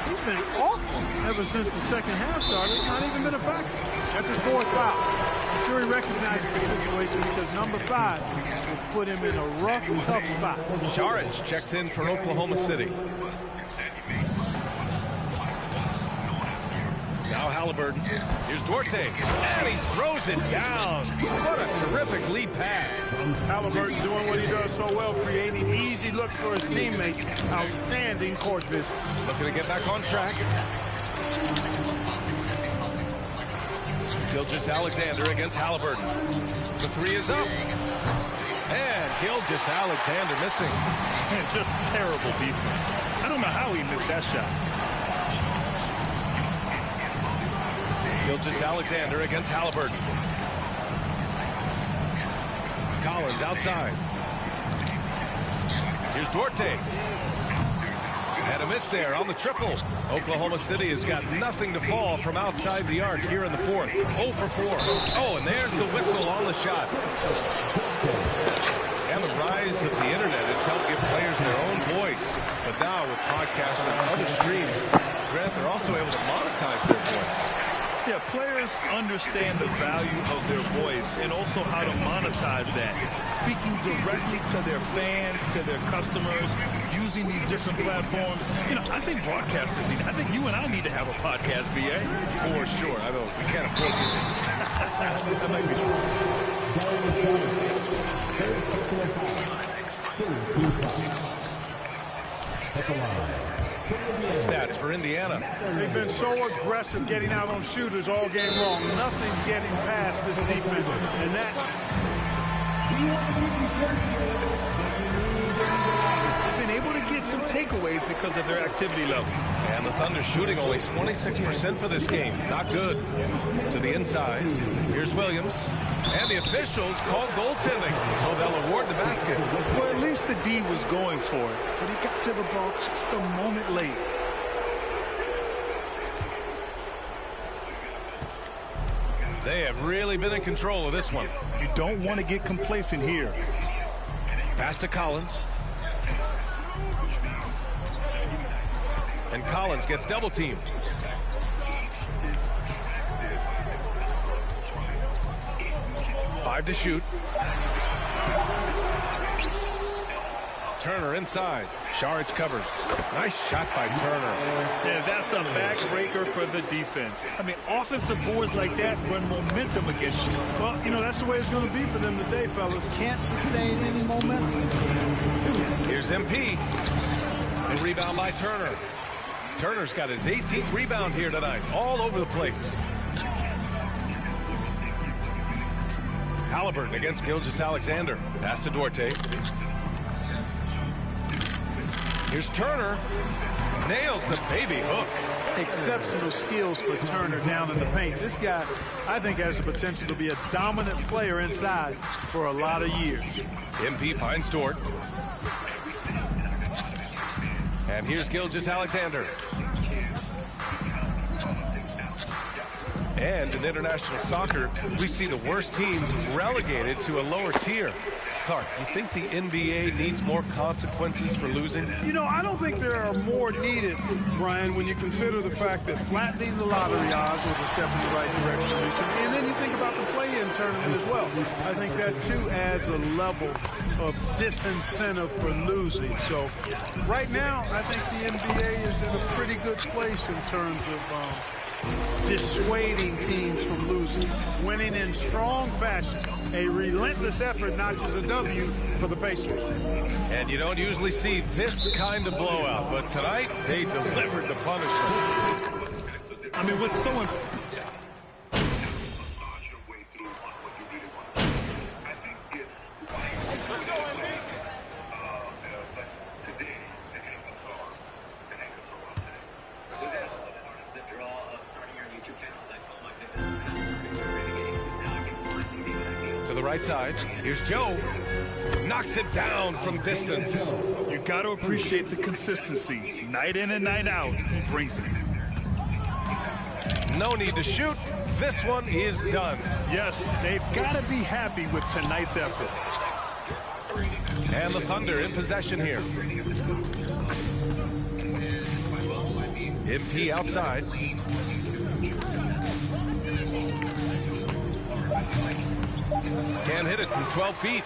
Speaker 9: He's been awful ever since the second half started. It's not even been a factor. That's his 4th foul. I'm sure he recognizes the situation because number 5 will put him in a rough, tough spot.
Speaker 8: Šarić checks in for Oklahoma City. Now Halliburton. Here's Duarte. And he throws it down. What a terrific lead pass.
Speaker 9: Halliburton doing what he does so well, creating easy looks for his teammates. Outstanding court vision.
Speaker 8: Looking to get back on track. Gilgeous-Alexander against Halliburton. The 3 is up. And Gilgeous-Alexander missing.
Speaker 11: And just terrible defense. I don't know how he missed that shot.
Speaker 8: Gilgeous-Alexander against Halliburton. Collins outside. Here's Duarte. And a miss there on the triple. Oklahoma City has got nothing to fall from outside the arc here in the fourth. 0 for 4. Oh, and there's the whistle on the shot. And the rise of the internet has helped give players their own voice. But now with podcasts and other streams, Grant, they're also able to monetize their voice.
Speaker 11: Yeah, players understand the value of their voice and also how to monetize that. Speaking directly to their fans, to their customers, using these different platforms. You know, I think broadcasters need, I think you and I need to have a podcast, BA.
Speaker 8: For sure. I know we can't afford this.
Speaker 11: That might be
Speaker 8: Stats for Indiana.
Speaker 9: They've been so aggressive getting out on shooters all game long. Nothing's getting past this defense. And that...
Speaker 11: They've been able to get some takeaways because of their activity level.
Speaker 8: And the Thunder shooting only 26% for this game. Not good. To the inside. Here's Williams. And the officials called goaltending, so they'll award the basket.
Speaker 11: Well, at least the D was going for it, but he got to the ball just a moment late.
Speaker 8: They have really been in control of this one.
Speaker 11: You don't want to get complacent here.
Speaker 8: Pass to Collins. And Collins gets double teamed. Five to shoot. Turner inside. Šarić covers. Nice shot by Turner.
Speaker 11: Yeah, that's a backbreaker for the defense. I mean, offensive boards like that run momentum against you.
Speaker 9: Well, you know, that's the way it's going to be for them today, fellas. Can't sustain any momentum.
Speaker 8: Here's MP. And rebound by Turner. Turner's got his 18th rebound here tonight. All over the place. Halliburton against Gilgeous-Alexander. Pass to Duarte. Here's Turner. Nails the baby hook.
Speaker 9: Exceptional skills for Turner down in the paint. This guy, I think, has the potential to be a dominant player inside for a lot of years.
Speaker 8: MP finds Dort. And here's Gilgeous-Alexander. And in international soccer, we see the worst teams relegated to a lower tier. Clark, you think the NBA needs more consequences for losing?
Speaker 9: You know, I don't think there are more needed, Brian, when you consider the fact that flattening the lottery odds was a step in the right direction recently. And then you think about the play-in tournament as well. I think that, too, adds a level of disincentive for losing. So right now, I think the NBA is in a pretty good place in terms of dissuading teams from losing, winning in strong fashion. A relentless effort notches a W for the Pacers.
Speaker 8: And you don't usually see this kind of blowout, but tonight they delivered the punishment.
Speaker 11: I mean, what's so important?
Speaker 8: To the right side. Here's Joe. Knocks it down from distance.
Speaker 11: You got to appreciate the consistency. Night in and night out, he brings it.
Speaker 8: No need to shoot. This one is done.
Speaker 11: Yes, they've got to be happy with tonight's effort.
Speaker 8: And the Thunder in possession here. MP outside. Can't hit it from 12 feet.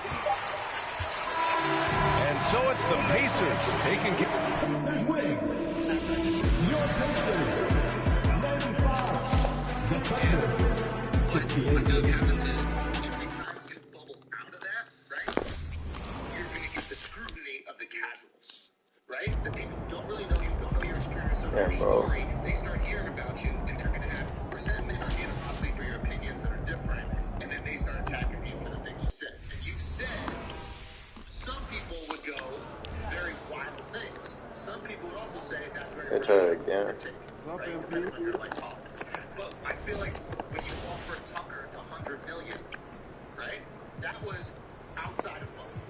Speaker 8: And so it's the Pacers taking it.
Speaker 13: Right? The people don't really know you, don't know your experience, don't know your story. They start hearing about you, and they're going to have resentment or animosity for your opinions that are different, and then they start attacking you for the things you said. And you said, some people would go very wild things. Some people would also say that's very
Speaker 1: try it again.
Speaker 13: Right? Depending on your life politics. But I feel like when you offered Tucker $100 million, right? That was outside of money.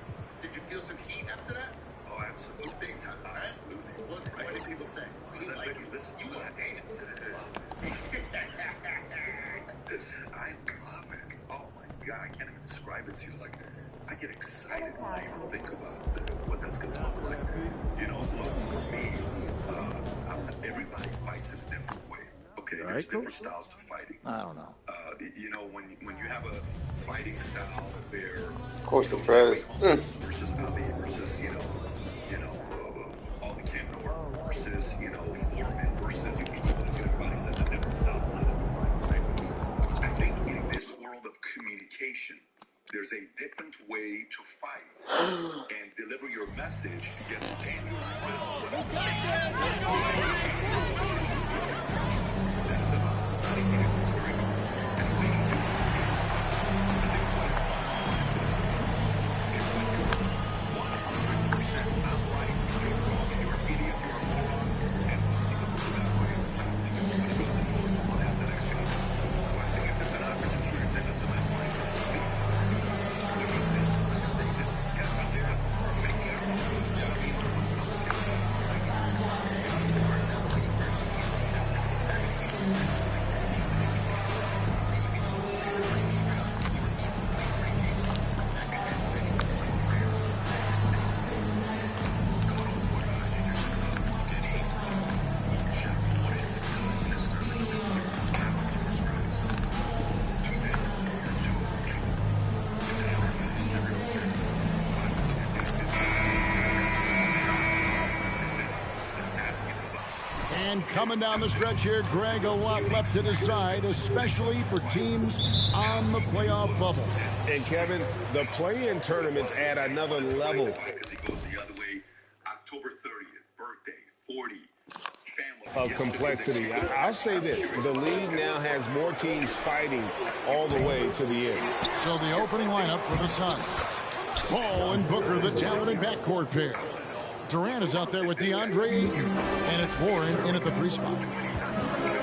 Speaker 13: Did you feel some heat after that?
Speaker 12: Oh, absolutely. Big time. Absolutely.
Speaker 13: What did people say?
Speaker 12: Listen, you want to dance. I love it. Oh my God, I can't even describe it to you. Like, I get excited when I even think about what that's going to look like. You know, look, for me, everybody fights in a different way. Okay, there's different styles to fighting.
Speaker 6: I don't know.
Speaker 12: You know, when you have a fighting style where,
Speaker 1: of course, the press
Speaker 12: versus Ali versus all the Kendor versus Foreman versus everybody says a different style. Right? I think in this world of communication, there's a different way to fight and deliver your message against anyone. It's not easy to do. It's very hard. And the way you do it is, I think what is fun is when you're 100% not right, you're wrong, you're immediate, you're moral, and some people do that way. I don't think everybody will have that exchange. But I think if there's an opportunity to send us some advice, please.
Speaker 17: Coming down the stretch here, Greg, a lot left to decide, especially for teams on the playoff bubble.
Speaker 18: And Kevin, the play-in tournaments add another level.
Speaker 12: Because he goes the other way, October 30th, birthday, 40,
Speaker 18: family. Of complexity. I'll say this, the league now has more teams fighting all the way to the end.
Speaker 17: So the opening lineup for the Suns. Paul and Booker, the talented backcourt pair. Durant is out there with DeAndre Ayton, and it's Warren in at the 3 spot.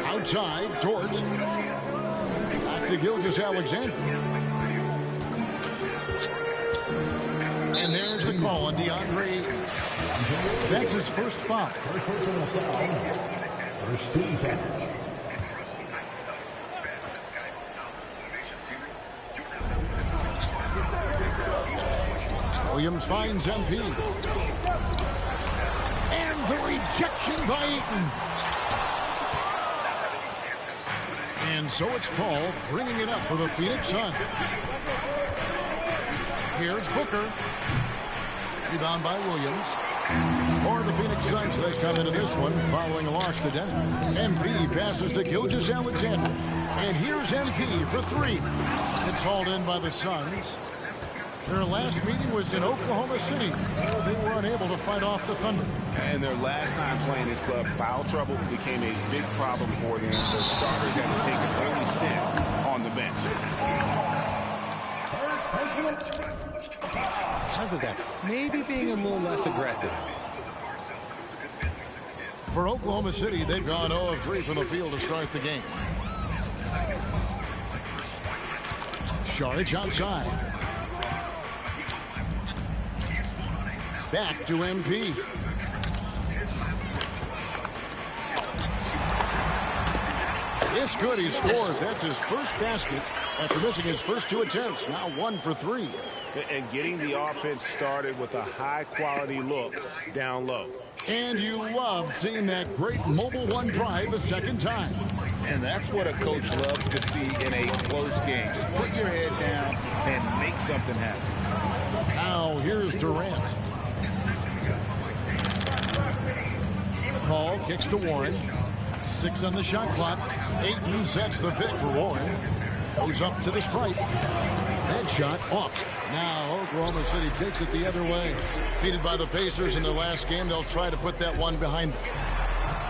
Speaker 17: Outside, George. Back to Gilgeous-Alexander. And there's the call on DeAndre Ayton. That's his first foul. Williams finds MP. And the rejection by Ayton. And so it's Paul bringing it up for the Phoenix Suns. Here's Booker. Rebound by Williams. For the Phoenix Suns, they come into this one following a loss to Denver. MP passes to Gilgeous-Alexander. And here's MP for 3. It's hauled in by the Suns. Their last meeting was in Oklahoma City. They were unable to fight off the Thunder.
Speaker 18: And their last time playing this club, foul trouble became a big problem for them. The starters had to take an early stint on the bench.
Speaker 15: Because of that, maybe being a little less aggressive.
Speaker 17: For Oklahoma City, they've gone 0 of 3 from the field to start the game. Saric outside. Back to MP. It's good. He scores. That's his first basket after missing his first 2 attempts. Now 1 for 3.
Speaker 18: And getting the offense started with a high-quality look down low.
Speaker 17: And you love seeing that great mobile one drive a second time.
Speaker 18: And that's what a coach loves to see in a close game. Just put your head down and make something happen.
Speaker 17: Now here's Durant. Paul kicks to Warren. 6 on the shot clock. Ayton sets the pick for Warren. Goes up to the stripe. Head shot off. Now Oklahoma City takes it the other way. Defeated by the Pacers in their last game, they'll try to put that one behind them.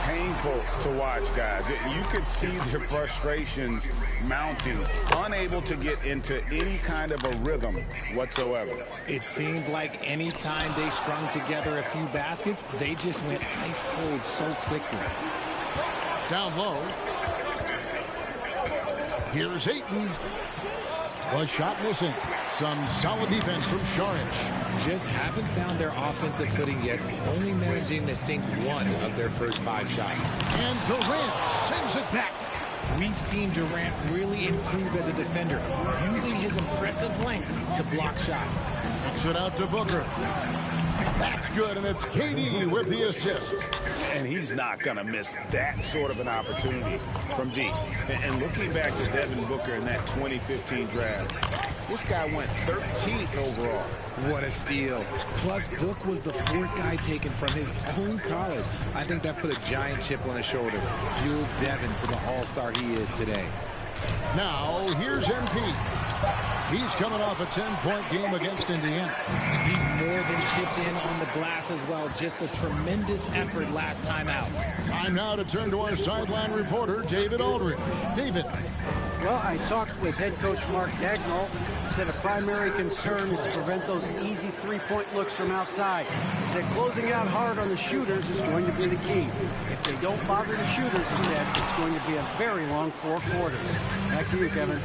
Speaker 18: painful to watch, guys. You could see their frustrations mounting, unable to get into any kind of a rhythm whatsoever.
Speaker 2: It seemed like any time they strung together a few baskets, they just went ice cold so quickly.
Speaker 17: Down low. Here's Ayton. Was shot missing. Some solid defense from Šarić.
Speaker 2: Just haven't found their offensive footing yet, only managing to sink one of their first 5 shots.
Speaker 17: And Durant sends it back.
Speaker 2: We've seen Durant really improve as a defender, using his impressive length to block shots.
Speaker 17: Kicks it out to Booker. That's good, and it's KD with the assist.
Speaker 18: And he's not going to miss that sort of an opportunity from deep. And looking back to Devin Booker in that 2015 draft, this guy went 13th overall.
Speaker 2: What a steal. Plus, Book was the 4th guy taken from his own college. I think that put a giant chip on his shoulder, fueled Devin to the all-star he is today.
Speaker 17: Now, here's MP. He's coming off a 10-point game against Indiana.
Speaker 2: He's more than chipped in on the glass as well. Just a tremendous effort last time out.
Speaker 17: Time now to turn to our sideline reporter, David Aldridge. David.
Speaker 19: Well, I talked with head coach Mark Dagnall. He said a primary concern is to prevent those easy three-point looks from outside. He said closing out hard on the shooters is going to be the key. If they don't bother the shooters, he said, it's going to be a very long 4 quarters. Back to you, Kevin.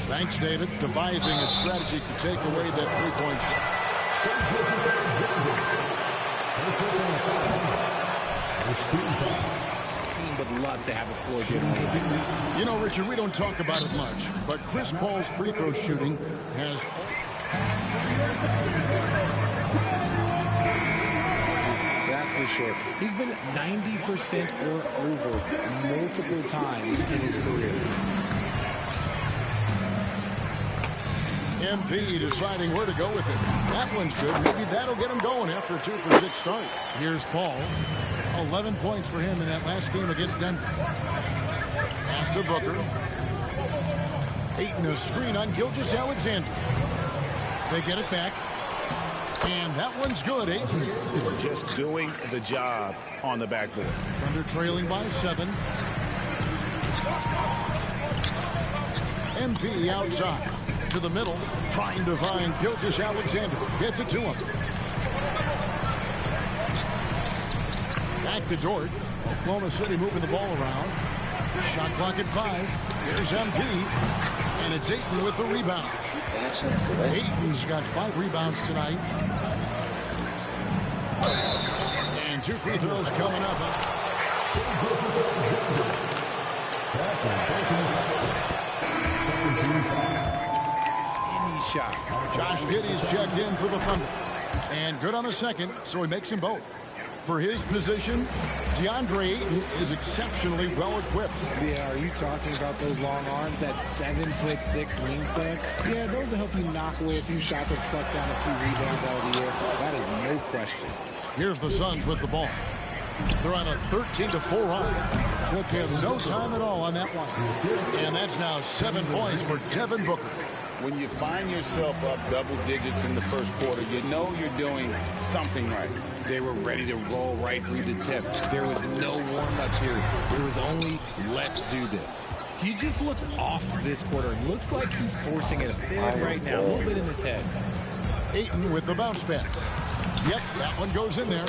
Speaker 17: Thanks, David. Devising a strategy to take away that three-point shot.
Speaker 2: Team would love to have a floor general.
Speaker 17: You know, Richard, we don't talk about it much, but Chris Paul's free throw shooting has...
Speaker 2: That's for sure. He's been 90% or over multiple times in his career.
Speaker 17: MP deciding where to go with it. That one's good. Maybe that'll get him going after a 2-for-6 start. Here's Paul. 11 points for him in that last game against Denver. Pass to Booker. Ayton a screen on Gilgeous-Alexander. They get it back. And that one's good, Ayton.
Speaker 18: Just doing the job on the backboard.
Speaker 17: Thunder trailing by 7. MP outside. To the middle, trying to find Gilgeous-Alexander. Gets it to him. Back to Dort. Oklahoma City moving the ball around. Shot clock at 5. Here's MP. And it's Ayton with the rebound. Ayton's got 5 rebounds tonight. And 2 free throws coming up.
Speaker 2: Shot.
Speaker 17: Josh Giddey's checked in for the Thunder. And good on the second, so he makes them both. For his position, DeAndre Ayton is exceptionally well equipped.
Speaker 2: Yeah, are you talking about those long arms, that 7'6" wingspan? Yeah, those will help you knock away a few shots or pluck down a few rebounds out of the air. That is no question.
Speaker 17: Here's the Suns with the ball. They're on a 13-4 run. Took him no time at all on that one. And that's now 7 points for Devin Booker.
Speaker 18: When you find yourself up double digits in the first quarter, you know you're doing something right.
Speaker 2: They were ready to roll right through the tip. There was no warm-up period. There was only, let's do this. He just looks off this quarter. It looks like he's forcing it a bit right now, a little bit in his head.
Speaker 17: Ayton with the bounce pass. Yep, that one goes in there.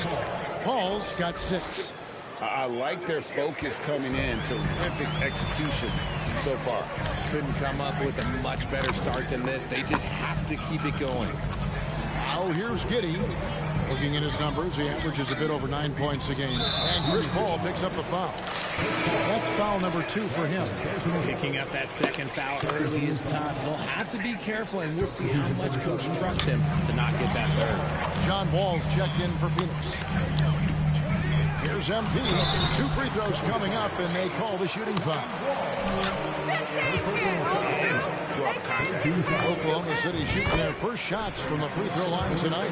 Speaker 17: Paul's got 6.
Speaker 18: I like their focus coming in. Terrific execution so far.
Speaker 2: Couldn't come up with a much better start than this. They just have to keep it going.
Speaker 17: Now here's Giddey. Looking at his numbers, he averages a bit over 9 points a game. And Chris Paul picks up the foul. That's foul number 2 for him.
Speaker 2: Picking up that second foul early is tough. They'll have to be careful, and we'll see how much coach trusts him to not get that third.
Speaker 17: John Wall's checked in for Phoenix. Here's MP. 2 free throws coming up, and they call the shooting foul. Oklahoma City shooting their first shots from the free throw line tonight.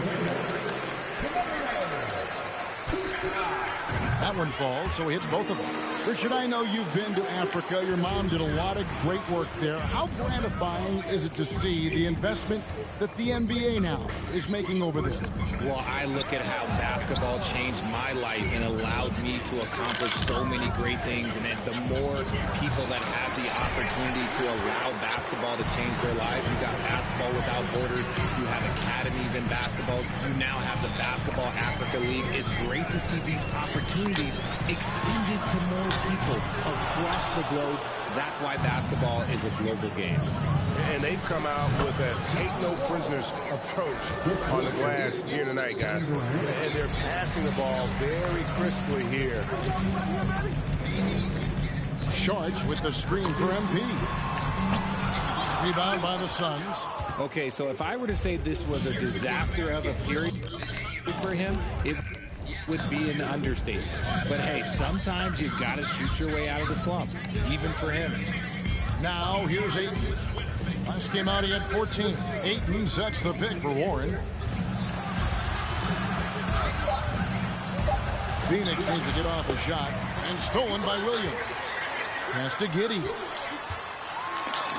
Speaker 17: That one falls, so he hits both of them. Richard, I know you've been to Africa. Your mom did a lot of great work there. How gratifying is it to see the investment that the NBA now is making over there?
Speaker 20: Well, I look at how basketball changed my life and allowed me to accomplish so many great things. And then the more people that have the opportunity to allow basketball to change their lives, you got Basketball Without Borders, you have academies in basketball, you now have the Basketball Africa League. It's great to see these opportunities extended to more people across the globe. That's why basketball is a global game.
Speaker 8: And they've come out with a take-no-prisoners approach on the glass here tonight, guys. And they're passing the ball very crisply here.
Speaker 17: Sharch with the screen for MP. Rebound by the Suns.
Speaker 20: Okay, so if I were to say this was a disaster of a period for him, it would be an understatement. But hey, sometimes you got to shoot your way out of the slump, even for him.
Speaker 17: Now here's Ayton. Last game out he had 14. Ayton sets the pick for Warren. Phoenix needs to get off a shot, and stolen by Williams. Pass to Giddey.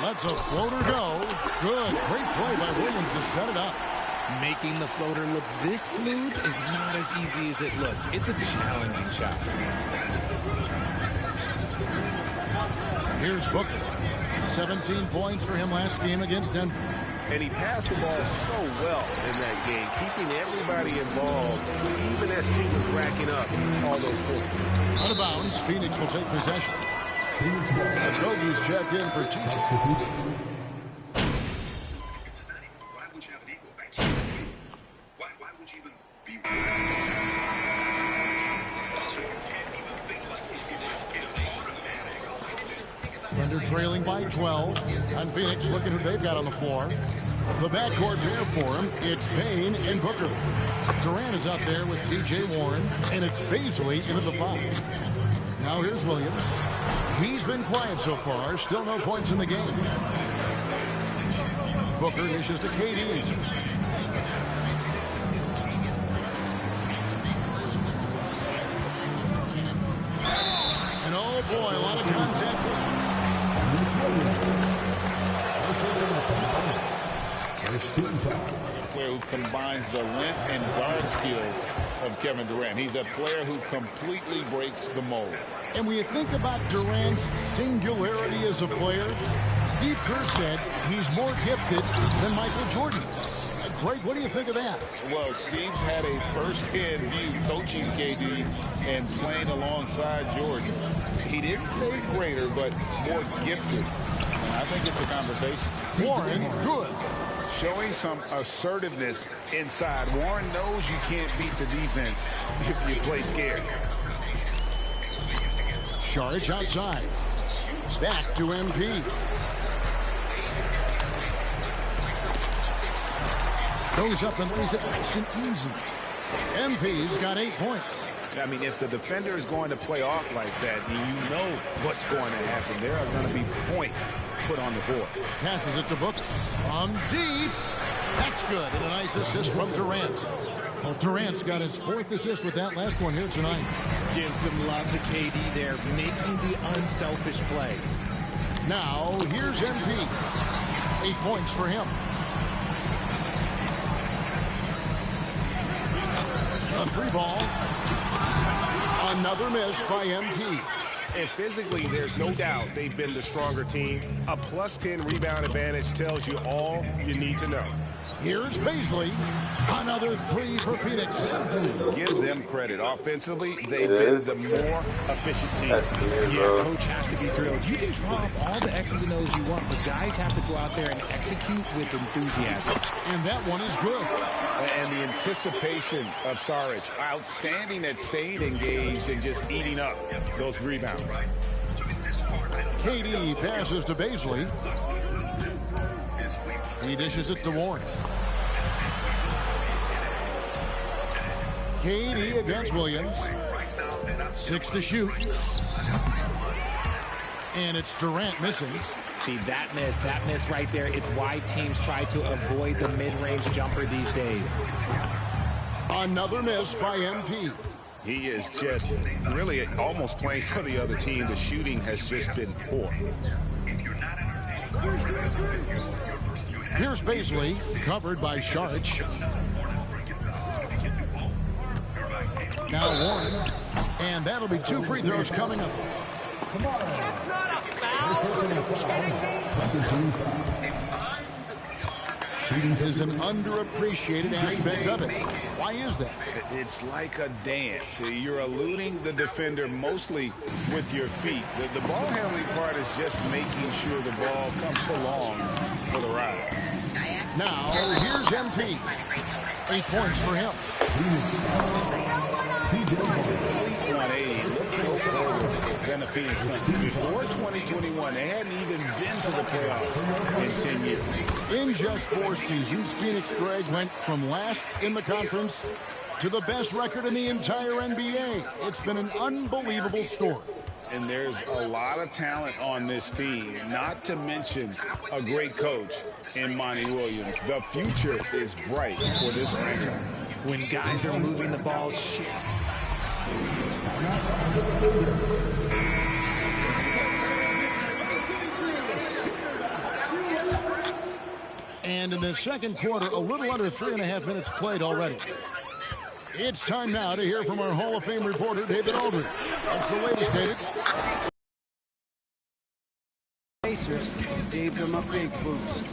Speaker 17: Lets a floater go. Good. Great play by Williams to set it up.
Speaker 20: Making the floater look this smooth is not as easy as it looks. It's a challenging shot.
Speaker 17: Here's Booker. 17 points for him last game against Denver.
Speaker 8: And he passed the ball so well in that game, keeping everybody involved, even as he was racking up all those points.
Speaker 17: Out of bounds, Phoenix will take possession. Agogie's checked in for TJ.
Speaker 12: Why would you have an ego? Why would you even be so you can't even think like
Speaker 17: Thunder trailing by 12. And Phoenix looking who they've got on the floor. The backcourt pair for him, it's Payne and Booker. Durant is out there with TJ Warren, and it's Baisley into the foul. Now here's Williams. He's been quiet so far, still no points in the game. Booker dishes to KD. And oh boy, a lot of contact.
Speaker 18: Player who combines the length and guard skills of Kevin Durant. He's a player who completely breaks the mold.
Speaker 17: And when you think about Durant's singularity as a player, Steve Kerr said he's more gifted than Michael Jordan. Craig, what do you think of that?
Speaker 18: Well, Steve's had a first-hand view coaching KD and playing alongside Jordan. He didn't say greater, but more gifted. And I think it's a conversation.
Speaker 17: Warren, good.
Speaker 18: Showing some assertiveness inside. Warren knows you can't beat the defense if you play scared.
Speaker 17: Sharge outside. Back to MP. Goes up and lays it nice and easy. MP's got 8 points.
Speaker 18: I mean, if the defender is going to play off like that, you know what's going to happen. There are going to be points put on the board.
Speaker 17: Passes it to Booker. On deep. That's good. And a nice assist from Durant. Well, Durant's got his 4th assist with that last one here tonight.
Speaker 20: Give some love to KD there, making the unselfish play.
Speaker 17: Now, here's MP. 8 points for him. A 3-ball. Another miss by MP.
Speaker 8: And physically, there's no doubt they've been the stronger team. A +10 rebound advantage tells you all you need to know.
Speaker 17: Here's Baisley. Another 3 for Phoenix.
Speaker 18: Give them credit. Offensively, they've been the more efficient team.
Speaker 20: Yeah, coach has to be thrilled. You can draw up all the X's and O's you want, but guys have to go out there and execute with enthusiasm.
Speaker 17: And that one is good.
Speaker 18: And the anticipation of Saric, outstanding at staying engaged and just eating up those rebounds.
Speaker 17: KD passes to Baisley. He dishes it to Warren. KD against Williams. 6 to shoot. And it's Durant missing.
Speaker 20: See, that miss right there, it's why teams try to avoid the mid-range jumper these days.
Speaker 17: Another miss by MP.
Speaker 18: He is just really almost playing for the other team. The shooting has just been poor.
Speaker 17: Here's Baisley, covered by Sharich. Now Warren, and that'll be 2 free throws coming up.
Speaker 10: That's not a foul. Are you kidding me?
Speaker 17: Shooting is an underappreciated aspect of it. Why is that?
Speaker 18: It's like a dance. You're eluding the defender mostly with your feet. The ball handling part is just making sure the ball comes along for the ride.
Speaker 17: Now, here's MP. 8 points for him.
Speaker 18: Complete 180. Look no further than the Phoenix Suns. Before 2021, they hadn't even been to the playoffs in 10 years.
Speaker 17: In just 4 seasons, Phoenix Greg went from last in the conference to the best record in the entire NBA. It's been an unbelievable story.
Speaker 18: And there's a lot of talent on this team, not to mention a great coach in Monty Williams. The future is bright for this franchise.
Speaker 20: When guys are moving the ball,
Speaker 17: And in the second quarter, a little under 3.5 minutes played already. It's time now to hear from our Hall of Fame reporter, David Aldridge. What's the latest, David?
Speaker 19: Pacers gave them a big boost.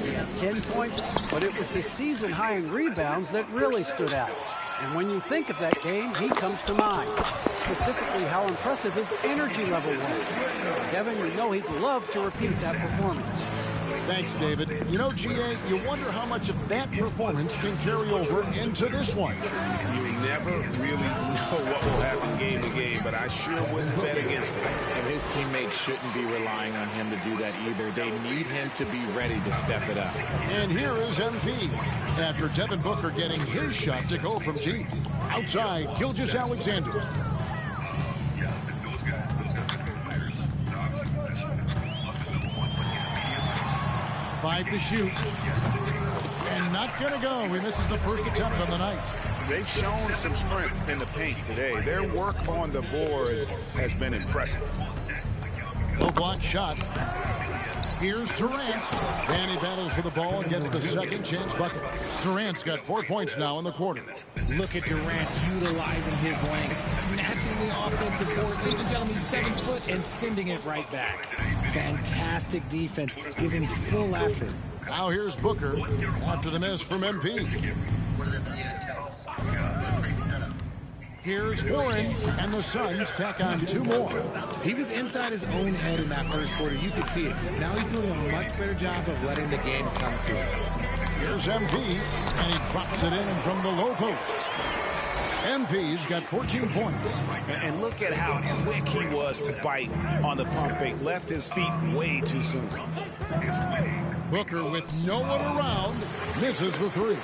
Speaker 19: He had 10 points, but it was his season high in rebounds that really stood out. And when you think of that game, he comes to mind. Specifically, how impressive his energy level was. Kevin, you know he'd love to repeat that performance.
Speaker 17: Thanks, David. You know, GA, you wonder how much of that performance can carry over into this one.
Speaker 18: You never really know what will happen game to game, but I sure wouldn't bet against it.
Speaker 20: And his teammates shouldn't be relying on him to do that either. They need him to be ready to step it up.
Speaker 17: And here is MP. After Devin Booker getting his shot to go from deep. Outside, Gilgeous-Alexander. 5 to shoot. And not going to go. He misses the first attempt on the night.
Speaker 18: They've shown some strength in the paint today. Their work on the boards has been impressive.
Speaker 17: Low block shot. Here's Durant. Danny battles for the ball and gets the second chance bucket. Durant's got 4 points now in the quarter.
Speaker 20: Look at Durant utilizing his length, snatching the offensive board. Ladies and gentlemen, 7 foot and sending it right back. Fantastic defense, giving full effort.
Speaker 17: Now here's Booker after the miss from MP. Here's Warren, and the Suns tack on 2 more.
Speaker 20: He was inside his own head in that first quarter. You could see it. Now he's doing a much better job of letting the game come to him.
Speaker 17: Here's MP, and he drops it in from the low post. MP's got 14 points.
Speaker 18: And look at how quick he was to bite on the pump fake. Left his feet way too soon.
Speaker 17: Booker, with no one around, misses the 3.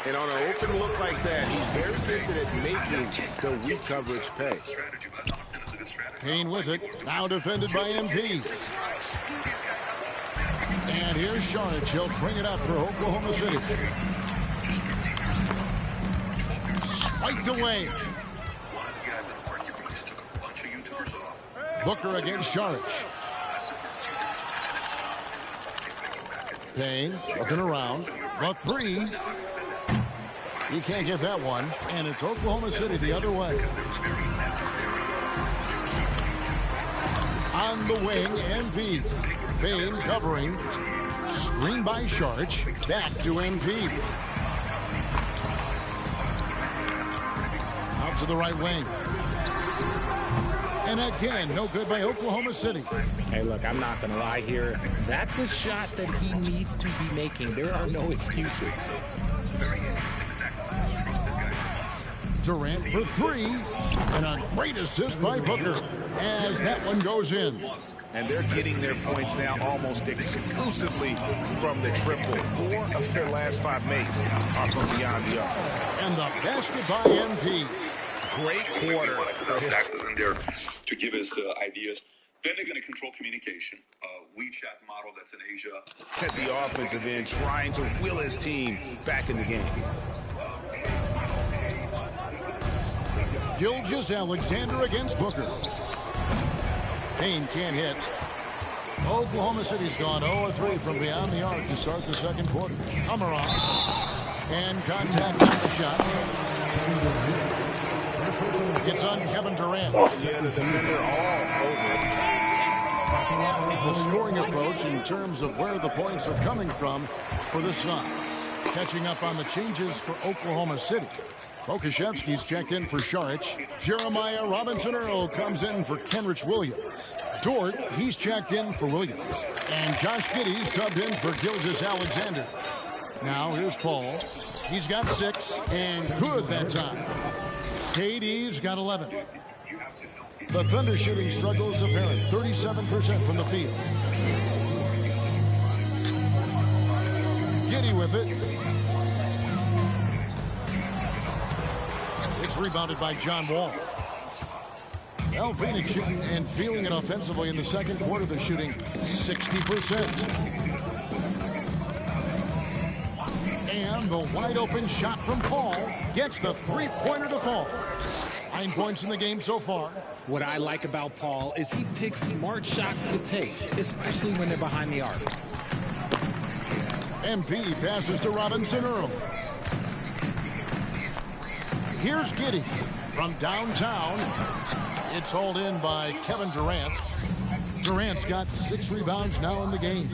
Speaker 18: And on an open look like that, he's very gifted at making the weak coverage pay.
Speaker 17: Payne with it, now defended by MP. And here's Sharich. He'll bring it up for Oklahoma City. Swiped away. Booker against Sharich. Payne looking around. The 3. He can't get that one, and it's Oklahoma City the other way. On the wing, MP. Payne covering. Screen by Sharich. Back to MP. Out to the right wing. And again, no good by Oklahoma City.
Speaker 20: Hey, look, I'm not going to lie here. That's a shot that he needs to be making. There are no excuses.
Speaker 17: Durant for 3, and a great assist by Booker as that one goes in.
Speaker 18: And they're getting their points now almost exclusively from the triple. 4 of their last 5 makes are from beyond the arc.
Speaker 17: And the basket by MP.
Speaker 18: Great quarter.
Speaker 12: Access in there to give us the ideas. Then they're going to control communication. WeChat model that's in Asia.
Speaker 18: At the offensive end, trying to will his team back in the game.
Speaker 17: Gilgeous-Alexander against Booker. Payne can't hit. Oklahoma City's gone 0-3 from beyond the arc to start the second quarter. Amarant. And contact on the shot. It's on Kevin Durant.
Speaker 18: Yeah, the defender all over it.
Speaker 17: The scoring approach in terms of where the points are coming from for the Suns. Catching up on the changes for Oklahoma City. Okashevsky's checked in for Šarić. Jeremiah Robinson-Earl comes in for Kenrich Williams. Dort, he's checked in for Williams. And Josh Giddey's subbed in for Gilgeous-Alexander. Now here's Paul. He's got 6 and good that time. KD's got 11. The Thunder shooting struggles apparent. 37% from the field. Giddey with it. It's rebounded by John Wall. Well, Phoenix shooting and feeling it offensively in the second quarter. They're shooting 60%. And the wide open shot from Paul gets the three-pointer to fall. 9 points in the game so far.
Speaker 20: What I like about Paul is he picks smart shots to take, especially when they're behind the arc.
Speaker 17: MP passes to Robinson-Earl. Here's Giddey from downtown. It's hauled in by Kevin Durant. Durant's got 6 rebounds now in the game.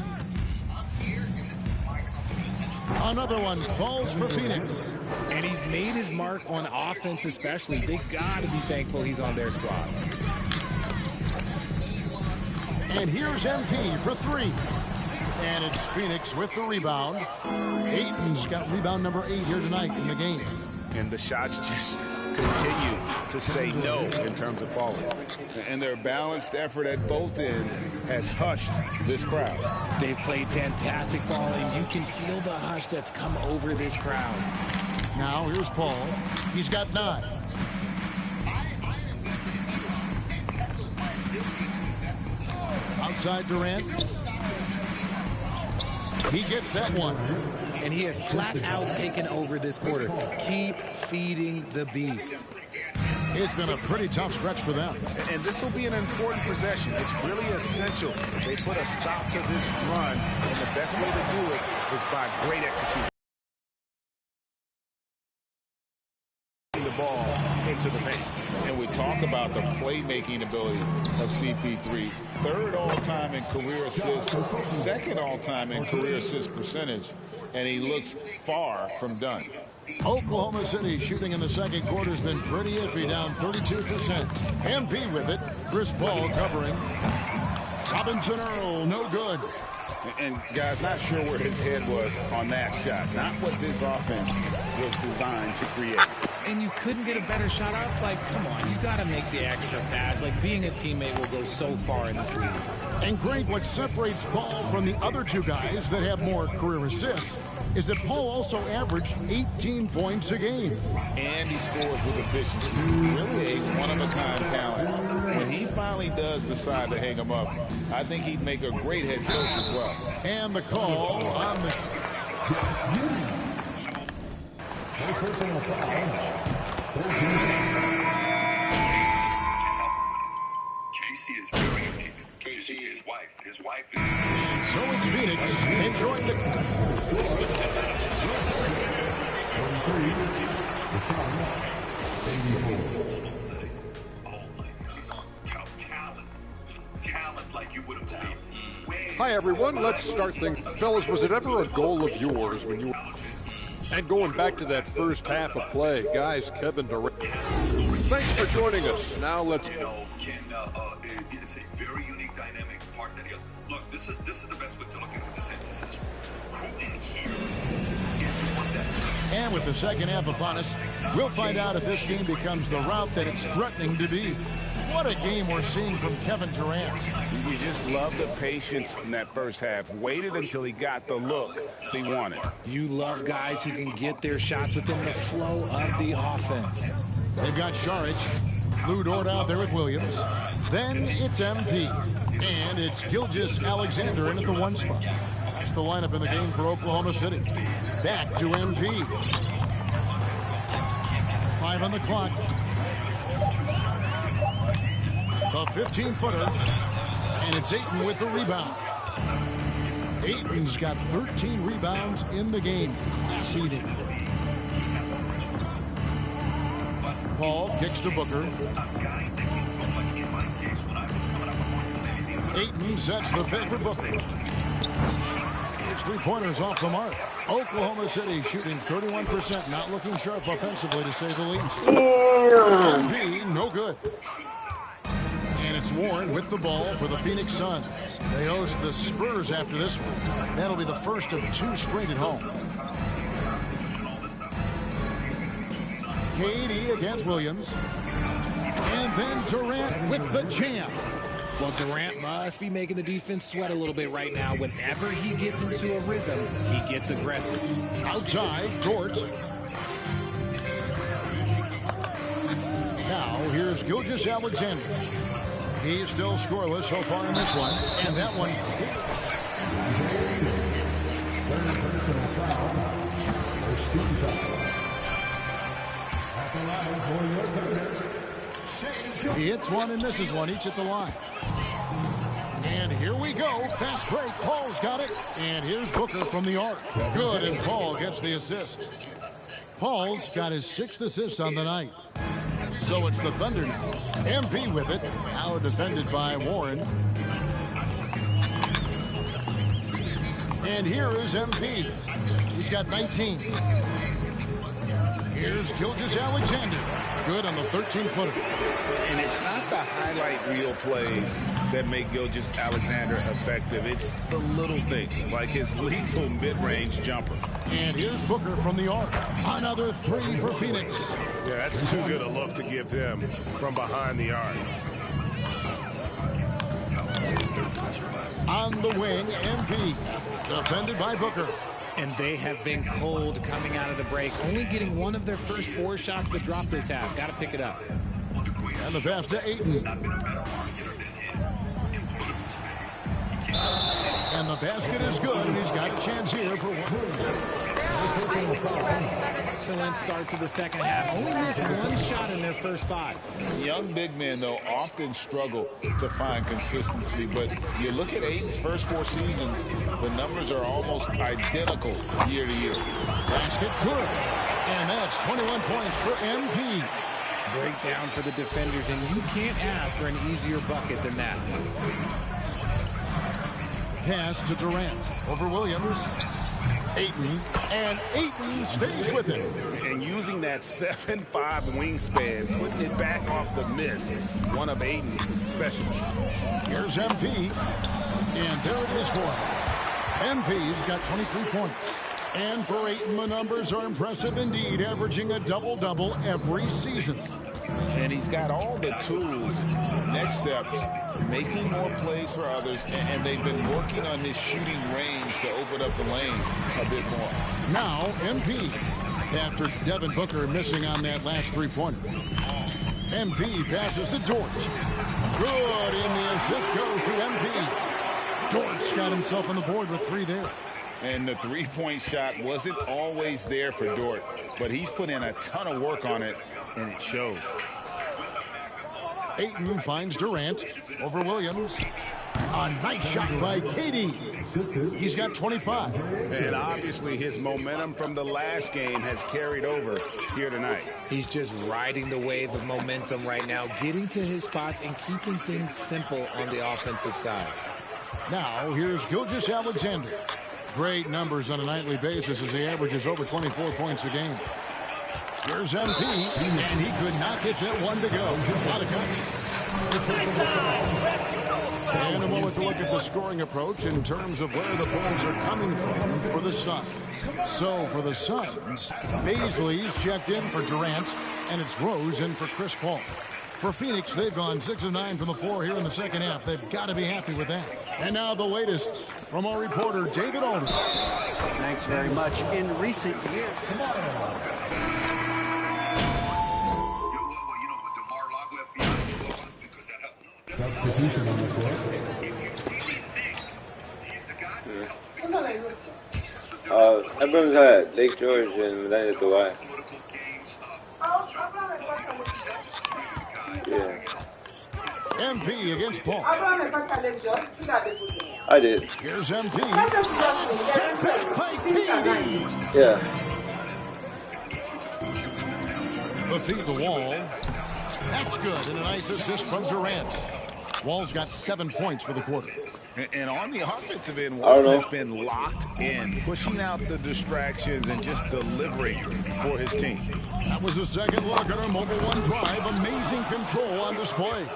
Speaker 17: Another one falls for Phoenix.
Speaker 20: And he's made his mark on offense especially. They got to be thankful he's on their squad.
Speaker 17: And here's MP for 3. And it's Phoenix with the rebound. Ayton's got rebound number 8 here tonight in the game.
Speaker 18: And the shots just continue to say no in terms of falling. And their balanced effort at both ends has hushed this crowd.
Speaker 20: They've played fantastic ball, and you can feel the hush that's come over this crowd.
Speaker 17: Now here's Paul. He's got 9. Outside Durant. He gets that one.
Speaker 20: And he has flat out taken over this quarter. Keep feeding the beast.
Speaker 17: It's been a pretty tough stretch for them.
Speaker 18: And this will be an important possession. It's really essential they put a stop to this run. And the best way to do it is by great execution. The ball into the paint. And we talk about the playmaking ability of CP3. 3rd all-time in career assists, 2nd all-time in career assist percentage, and he looks far from done.
Speaker 17: Oklahoma City shooting in the second quarter has been pretty iffy, down 32%. MP with it. Chris Paul covering. Robinson-Earl, no good.
Speaker 18: And guys, not sure where his head was on that shot. Not what this offense was designed to create.
Speaker 20: And you couldn't get a better shot off? Like, come on, you got to make the extra pass. Like, being a teammate will go so far in this league.
Speaker 17: And Greg, what separates Paul from the other 2 guys that have more career assists is that Paul also averaged 18 points a game.
Speaker 18: And he scores with efficiency. Really a one-of-a-kind talent. When he finally does decide to hang him up, I think he'd make a great head coach as well.
Speaker 17: And the call on the...
Speaker 12: Casey is very unique. Casey, his wife is...
Speaker 17: So it's Phoenix enjoying the...
Speaker 12: Talent like you would have taken.
Speaker 15: Hi, everyone. Let's start things. Fellas, was it ever a goal of yours when you... And going back to that first half of play, guys, Kevin Durant. Thanks for joining us. Now let's...
Speaker 12: It's a very unique dynamic part that he has. Look, this is the best way to look at it with the synthesis. Who in here is the one that...
Speaker 17: And with the second half upon us, we'll find out if this game becomes the route that it's threatening to be. What a game we're seeing from Kevin Durant.
Speaker 18: You just love the patience in that first half. Waited until he got the look he wanted.
Speaker 20: You love guys who can get their shots within the flow of the offense.
Speaker 17: They've got Šarić, Lou Dort out there with Williams. Then it's MP. And it's Gilgeous-Alexander in at the 1 spot. That's the lineup in the game for Oklahoma City. Back to MP. 5 on the clock. The 15-footer. And it's Ayton with the rebound. Ayton's got 13 rebounds in the game. Class eating. Paul kicks to Booker. Ayton sets the pick for Booker. His three-pointers off the mark. Oklahoma City shooting 31%. Not looking sharp offensively, to say the least. MP, no good. And it's Warren with the ball for the Phoenix Suns. They host the Spurs after this one. That'll be the first of 2 straight at home. KD against Williams. And then Durant with the jam.
Speaker 20: Well, Durant must be making the defense sweat a little bit right now. Whenever he gets into a rhythm, he gets aggressive.
Speaker 17: Outside, Dort. Now, here's Gilgeous-Alexander. He's still scoreless so far in this one. And that one. He hits one and misses one, each at the line. And here we go. Fast break. Paul's got it. And here's Booker from the arc. Good, and Paul gets the assist. Paul's got his 6th assist on the night. So it's the Thunder now. MP with it. Now defended by Warren. And here is MP. He's got 19. Here's Gilgeous-Alexander. Good on the 13-footer.
Speaker 18: And it's not the highlight reel plays that make Gilgeous-Alexander effective. It's the little things, like his lethal mid-range jumper.
Speaker 17: And here's Booker from the arc. Another 3 for Phoenix.
Speaker 8: Yeah, that's too good a look to give him from behind the arc.
Speaker 17: On the wing, MP. Defended by Booker.
Speaker 20: And they have been cold coming out of the break. Only getting one of their first 4 shots to drop this half. Got to pick it up.
Speaker 17: And the pass to Ayton. And the basket is good, and he's got a chance here for one.
Speaker 20: Excellent start to the second half. Only missed 1 shot in their first 5.
Speaker 18: Young big men, though, often struggle to find consistency. But you look at Ayton's first 4 seasons, the numbers are almost identical year to year.
Speaker 17: Basket good. And that's 21 points for MP.
Speaker 20: Breakdown for the defenders, and you can't ask for an easier bucket than that.
Speaker 17: Pass to Durant over Williams. Ayton, and Ayton stays with him.
Speaker 8: And using that 7'5" wingspan, putting it back off the miss, one of Ayton's specialties.
Speaker 17: Here's MP, and there it is for him. MP's got 23 points. And for Ayton, the numbers are impressive indeed, averaging a double-double every season.
Speaker 18: And he's got all the tools, next steps, making more plays for others, and they've been working on his shooting range to open up the lane a bit more.
Speaker 17: Now, MP, after Devin Booker missing on that last 3-pointer. MP passes to Dort. Good, and the assist goes to MP. Dort's got himself on the board with 3 there.
Speaker 18: And the 3-point shot wasn't always there for Dort, but he's put in a ton of work on it, and it shows.
Speaker 17: Ayton finds Durant over Williams. A nice shot by KD. He's got 25.
Speaker 8: And obviously his momentum from the last game has carried over here tonight.
Speaker 20: He's just riding the wave of momentum right now, getting to his spots and keeping things simple on the offensive side.
Speaker 17: Now, here's Gilgeous-Alexander. Great numbers on a nightly basis as he averages over 24 points a game. Here's MP, and he could not get that one to go. Not a cut. And a moment to look at the scoring approach in terms of where the points are coming from for the Suns. So for the Suns, Baisley's checked in for Durant, and it's Rose in for Chris Paul. For Phoenix, they've gone 6 of 9 from the floor here in the second half. They've got to be happy with that. And now the latest from our reporter, David Aldridge.
Speaker 19: Thanks very much. In recent years.
Speaker 10: Substitution on the court.
Speaker 1: Everyone's at Lake George and Madani at the Y. Yeah.
Speaker 17: MP against Paul.
Speaker 1: I did.
Speaker 17: Here's MP. Sent back by KD.
Speaker 1: Yeah.
Speaker 17: The feed to Wall. That's good, and a nice assist from Durant. Wall's got 7 points for the quarter.
Speaker 18: And on the offensive end, Wall has been locked in, pushing out the distractions and just delivering for his team.
Speaker 17: That was a second look at our Mobile One drive. Amazing control on display.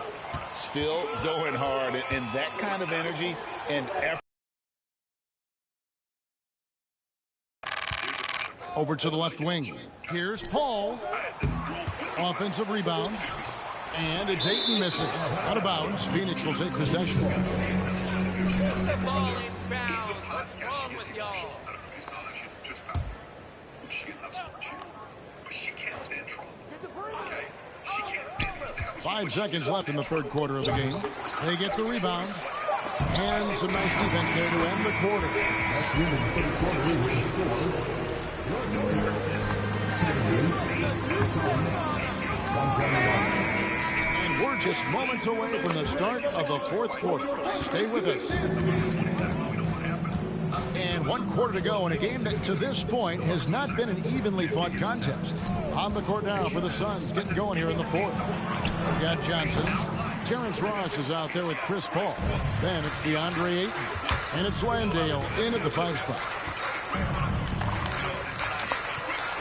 Speaker 18: Still going hard, and that kind of energy and effort.
Speaker 17: Over to the left wing. Here's Paul. Offensive rebound. And it's Ayton missing. Out of bounds. Phoenix will take possession.
Speaker 10: The ball inbound. What's wrong with y'all?
Speaker 12: She gets up, but she can't stand trouble. Okay? She can't stand it.
Speaker 17: 5 seconds left in the third quarter of the game. They get the rebound. And some nice defense there to end the quarter. And we're just moments away from the start of the fourth quarter. Stay with us. And 1 quarter to go in a game that to this point has not been an evenly fought contest. On the court now for the Suns, getting going here in the fourth. We got Johnson. Terrence Ross is out there with Chris Paul. Then it's DeAndre Ayton. And it's Landale in at the 5 spot.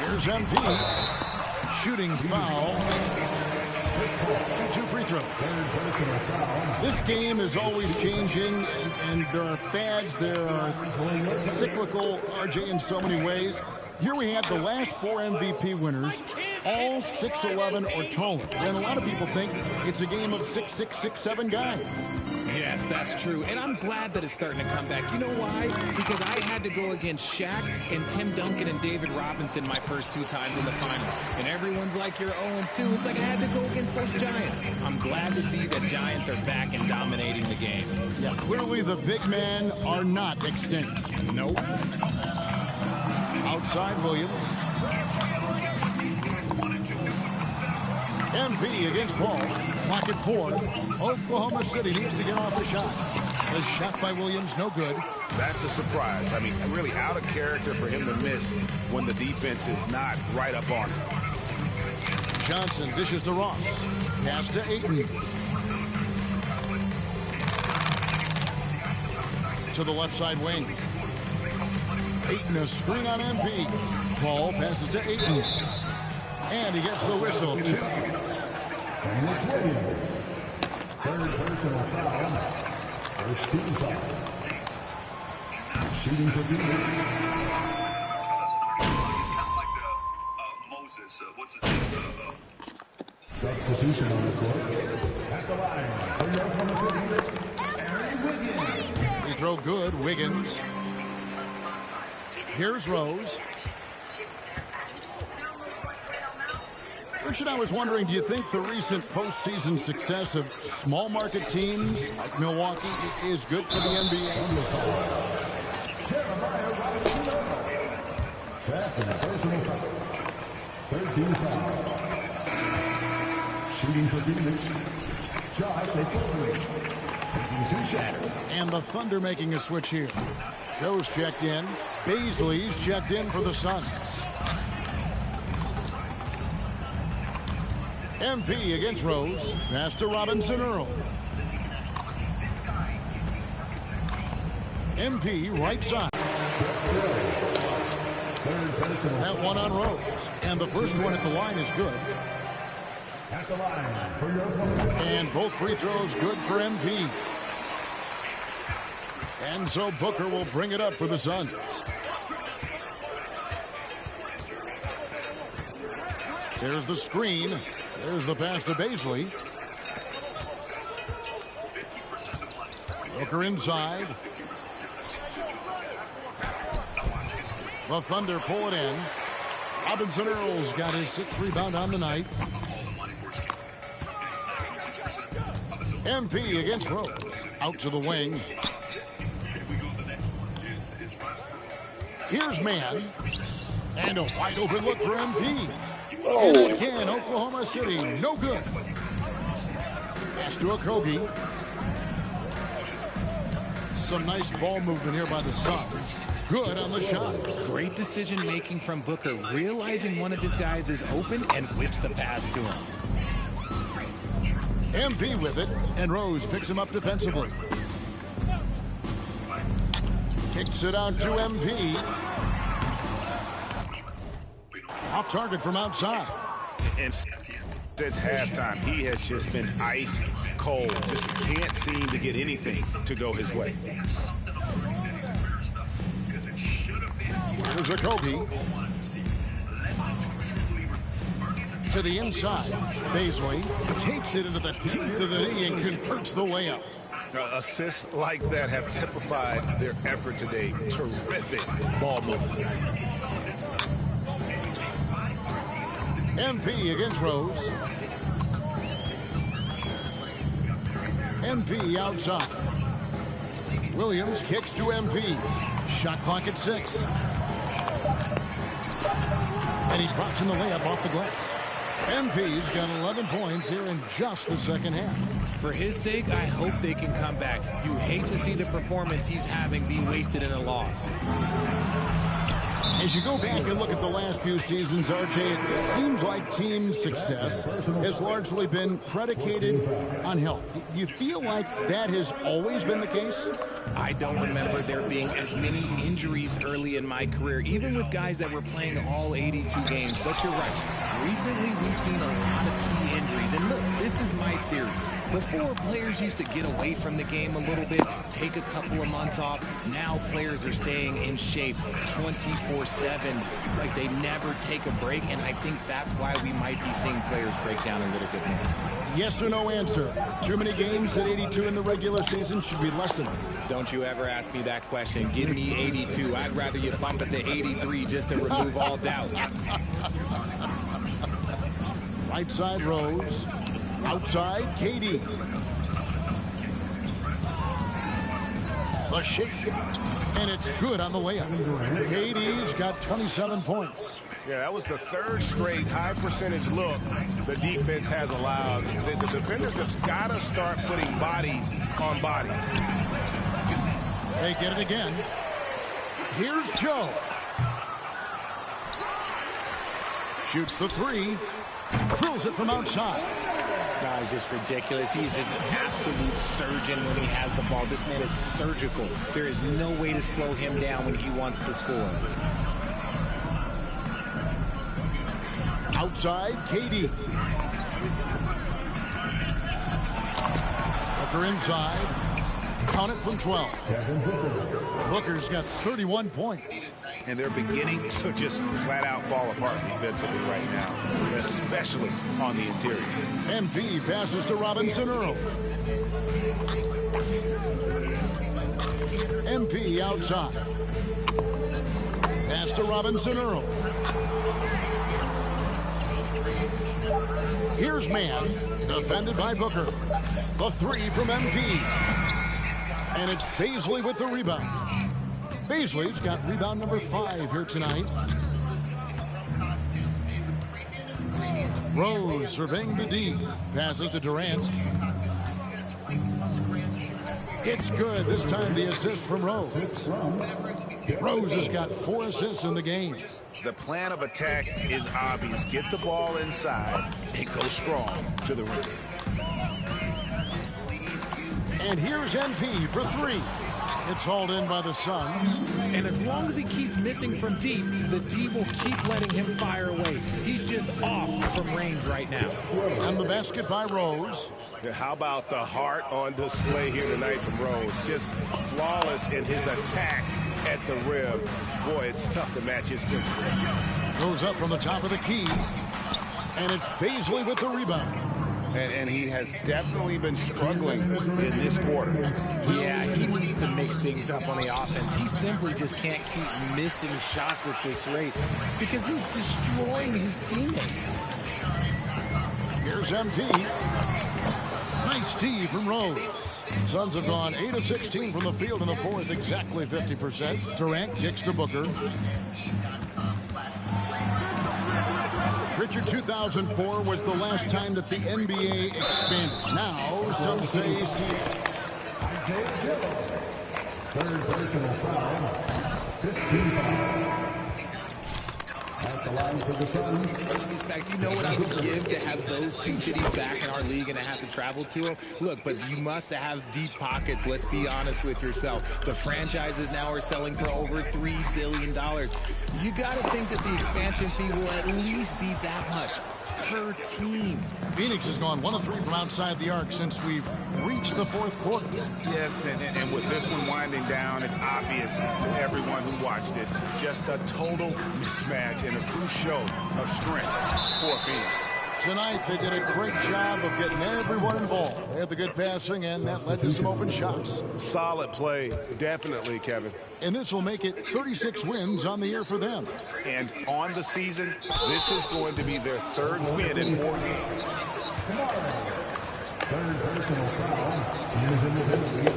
Speaker 17: Here's MP. Shooting foul. Shoot 2 free throws. This game is always changing, and there are fads, there are cyclical, RJ, in so many ways. Here we have the last 4 MVP winners, all 6'11" or taller. And a lot of people think it's a game of 6'6", 6'7" guys.
Speaker 20: Yes, that's true. And I'm glad that it's starting to come back. You know why? Because I had to go against Shaq and Tim Duncan and David Robinson my first 2 times in the finals. And everyone's like, you're 0-2. It's like I had to go against those Giants. I'm glad to see that Giants are back and dominating the game.
Speaker 17: Yeah, clearly the big men are not extinct.
Speaker 20: Nope.
Speaker 17: Outside Williams. MP against Paul. Pocket 4. Oklahoma City needs to get off a shot. The shot by Williams, no good.
Speaker 18: That's a surprise. I mean, really out of character for him to miss when the defense is not right up on him.
Speaker 17: Johnson dishes to Ross. Pass to Ayton. To the left side wing. Ayton a screen on MP. Paul passes to Ayton. And he gets the whistle. 2.
Speaker 10: Third personal foul. First team foul. Shooting for Phoenix.
Speaker 12: Moses, what's his name?
Speaker 10: Substitution on the court. At the line for Oklahoma City, Aaron Wiggins.
Speaker 17: Free throw good. Wiggins. Here's Rose. Richard, I was wondering, do you think the recent postseason success of small market teams like Milwaukee is good for the NBA?
Speaker 10: Second personal foul. 13 foul. Shooting for Phoenix. Josh taking 2 shots.
Speaker 17: And the Thunder making a switch here. Joe's checked in. Baisley's checked in for the Suns. MP against Rose. Pass to Robinson Earl. MP right side. That one on Rose. And the first one at the line is good.
Speaker 10: At the line for your
Speaker 17: and both free throws good for MP. And so Booker will bring it up for the Suns. There's the screen. There's the pass to Baisley. Booker inside. The Thunder pull it in. Robinson Earl's got his 6th rebound on the night. MP against Rose. Out to the wing. Here's Man. And a wide open look for MP. And again, Oklahoma City, no good. Pass to Okogie. Some nice ball movement here by the Suns. Good on the shot.
Speaker 20: Great decision making from Booker, realizing one of his guys is open and whips the pass to him.
Speaker 17: MP with it, and Rose picks him up defensively. Kicks it out to MP. Off target from outside.
Speaker 18: And since halftime, he has just been ice cold. Just can't seem to get anything to go his way.
Speaker 17: Here's Okogie. To the inside. Baisley takes it into the teeth of the knee and converts the layup.
Speaker 18: Assists like that have typified their effort today. Terrific ball movement.
Speaker 17: MP against Rose. MP outside. Williams kicks to MP. Shot clock at 6. And he drops in the layup off the glass. MP's got 11 points here in just the second half.
Speaker 20: For his sake, I hope they can come back. You hate to see the performance he's having be wasted in a loss.
Speaker 17: As you go back and look at the last few seasons, RJ, it seems like team success has largely been predicated on health. Do you feel like that has always been the case?
Speaker 20: I don't remember there being as many injuries early in my career, even with guys that were playing all 82 games. But you're right. Recently, we've seen a lot of key injuries. And look, this is my theory. Before, players used to get away from the game a little bit, take a couple of months off. Now players are staying in shape 24/7, like they never take a break, and I think that's why we might be seeing players break down a little bit more.
Speaker 17: Yes or no answer. Too many games at 82 in the regular season should be lessened.
Speaker 20: Don't you ever ask me that question. Give me 82. I'd rather you bump it to 83 just to remove all doubt.
Speaker 17: Right side Rose. Outside Katie. The shake. And it's good on the layup. Katie's got 27 points.
Speaker 18: Yeah, that was the third straight high percentage look the defense has allowed. The defenders have got to start putting bodies on bodies.
Speaker 17: They get it again. Here's Joe. Shoots the 3. Drills it from outside.
Speaker 20: He's just ridiculous. He's just an absolute surgeon when he has the ball. This man is surgical. There is no way to slow him down when he wants to score.
Speaker 17: Outside, Katie. Booker inside. Count it from 12. Booker's got 31 points.
Speaker 18: And they're beginning to just flat out fall apart defensively right now, especially on the interior.
Speaker 17: MP passes to Robinson Earl. MP outside. Pass to Robinson Earl. Here's man, defended by Booker. The 3 from MP. And it's Baisley with the rebound. Baisley's got rebound number 5 here tonight. Rose surveying the D. Passes to Durant. It's good. This time the assist from Rose. Rose has got 4 assists in the game.
Speaker 18: The plan of attack is obvious. Get the ball inside and go strong to the rim.
Speaker 17: And here's MP for 3. It's hauled in by the Suns.
Speaker 20: And as long as he keeps missing from deep, the D will keep letting him fire away. He's just off from range right now.
Speaker 17: And the basket by Rose.
Speaker 18: How about the heart on display here tonight from Rose? Just flawless in his attack at the rim. Boy, it's tough to match his rim.
Speaker 17: Goes up from the top of the key. And it's Baisley with the rebound.
Speaker 18: And he has definitely been struggling in this quarter.
Speaker 20: Yeah, he needs to mix things up on the offense. He simply just can't keep missing shots at this rate because he's destroying his teammates.
Speaker 17: Here's MP. Nice D from Rose. Suns have gone 8 of 16 from the field in the fourth, exactly 50%. Durant kicks to Booker. Richard, 2004 was the last time that the NBA expanded. Now, some say
Speaker 10: Third personal foul. 15 foul. At the line for the Suns.
Speaker 20: You know what I would give to have those two cities back in our league and to have to travel to them? Look, but you must have deep pockets. Let's be honest with yourself. The franchises now are selling for over $3 billion. You got to think that the expansion fee will at least be that much per team.
Speaker 17: Phoenix has gone 1 of 3 from outside the arc since we've reached the fourth quarter.
Speaker 18: Yes, and with this one winding down, it's obvious to everyone who watched it. Just a total mismatch and a true show of strength for Phoenix.
Speaker 17: Tonight, they did a great job of getting everyone involved. They had the good passing, and that led to some open shots.
Speaker 8: Solid play, definitely, Kevin.
Speaker 17: And this will make it 36 wins on the year for them.
Speaker 18: And on the season, this is going to be their 3rd win in 4 games.
Speaker 10: Third personal foul. Team is in the penalty.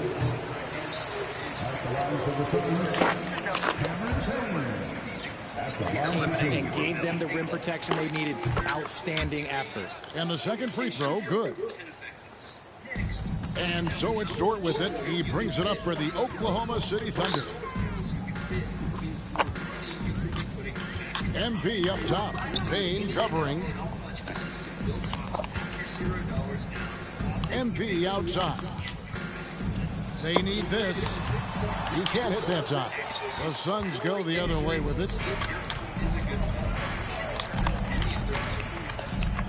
Speaker 10: At the line for the Suns, Cameron Payne.
Speaker 20: And gave them the rim protection they needed. Outstanding effort.
Speaker 17: And the second free throw, good. And so it's Dort with it. He brings it up for the Oklahoma City Thunder. MP up top. Payne covering. MP outside. They need this. He can't hit that time. The Suns go the other way with it.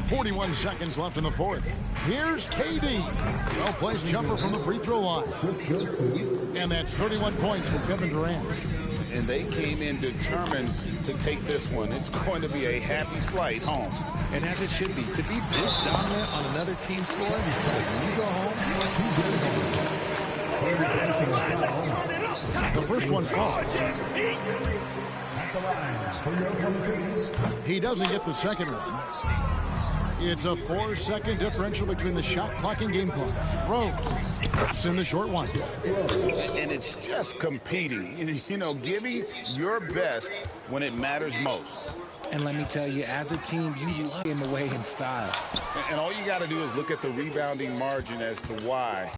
Speaker 17: 41 seconds left in the fourth. Here's KD. Well-placed jumper from the free throw line. And that's 31 points for Kevin Durant.
Speaker 18: And they came in determined to take this one. It's going to be a happy flight home.
Speaker 20: And as it should be. To be this dominant on another team's floor, when you go home,
Speaker 17: the first one falls. He doesn't get the second one. It's a 4-second differential between the shot clock and game clock. Rose drops in the short one.
Speaker 18: And it's just competing. You know, giving your best when it matters most.
Speaker 20: And let me tell you, as a team, you lock him away in style.
Speaker 18: And all you got to do is look at the rebounding margin as to why.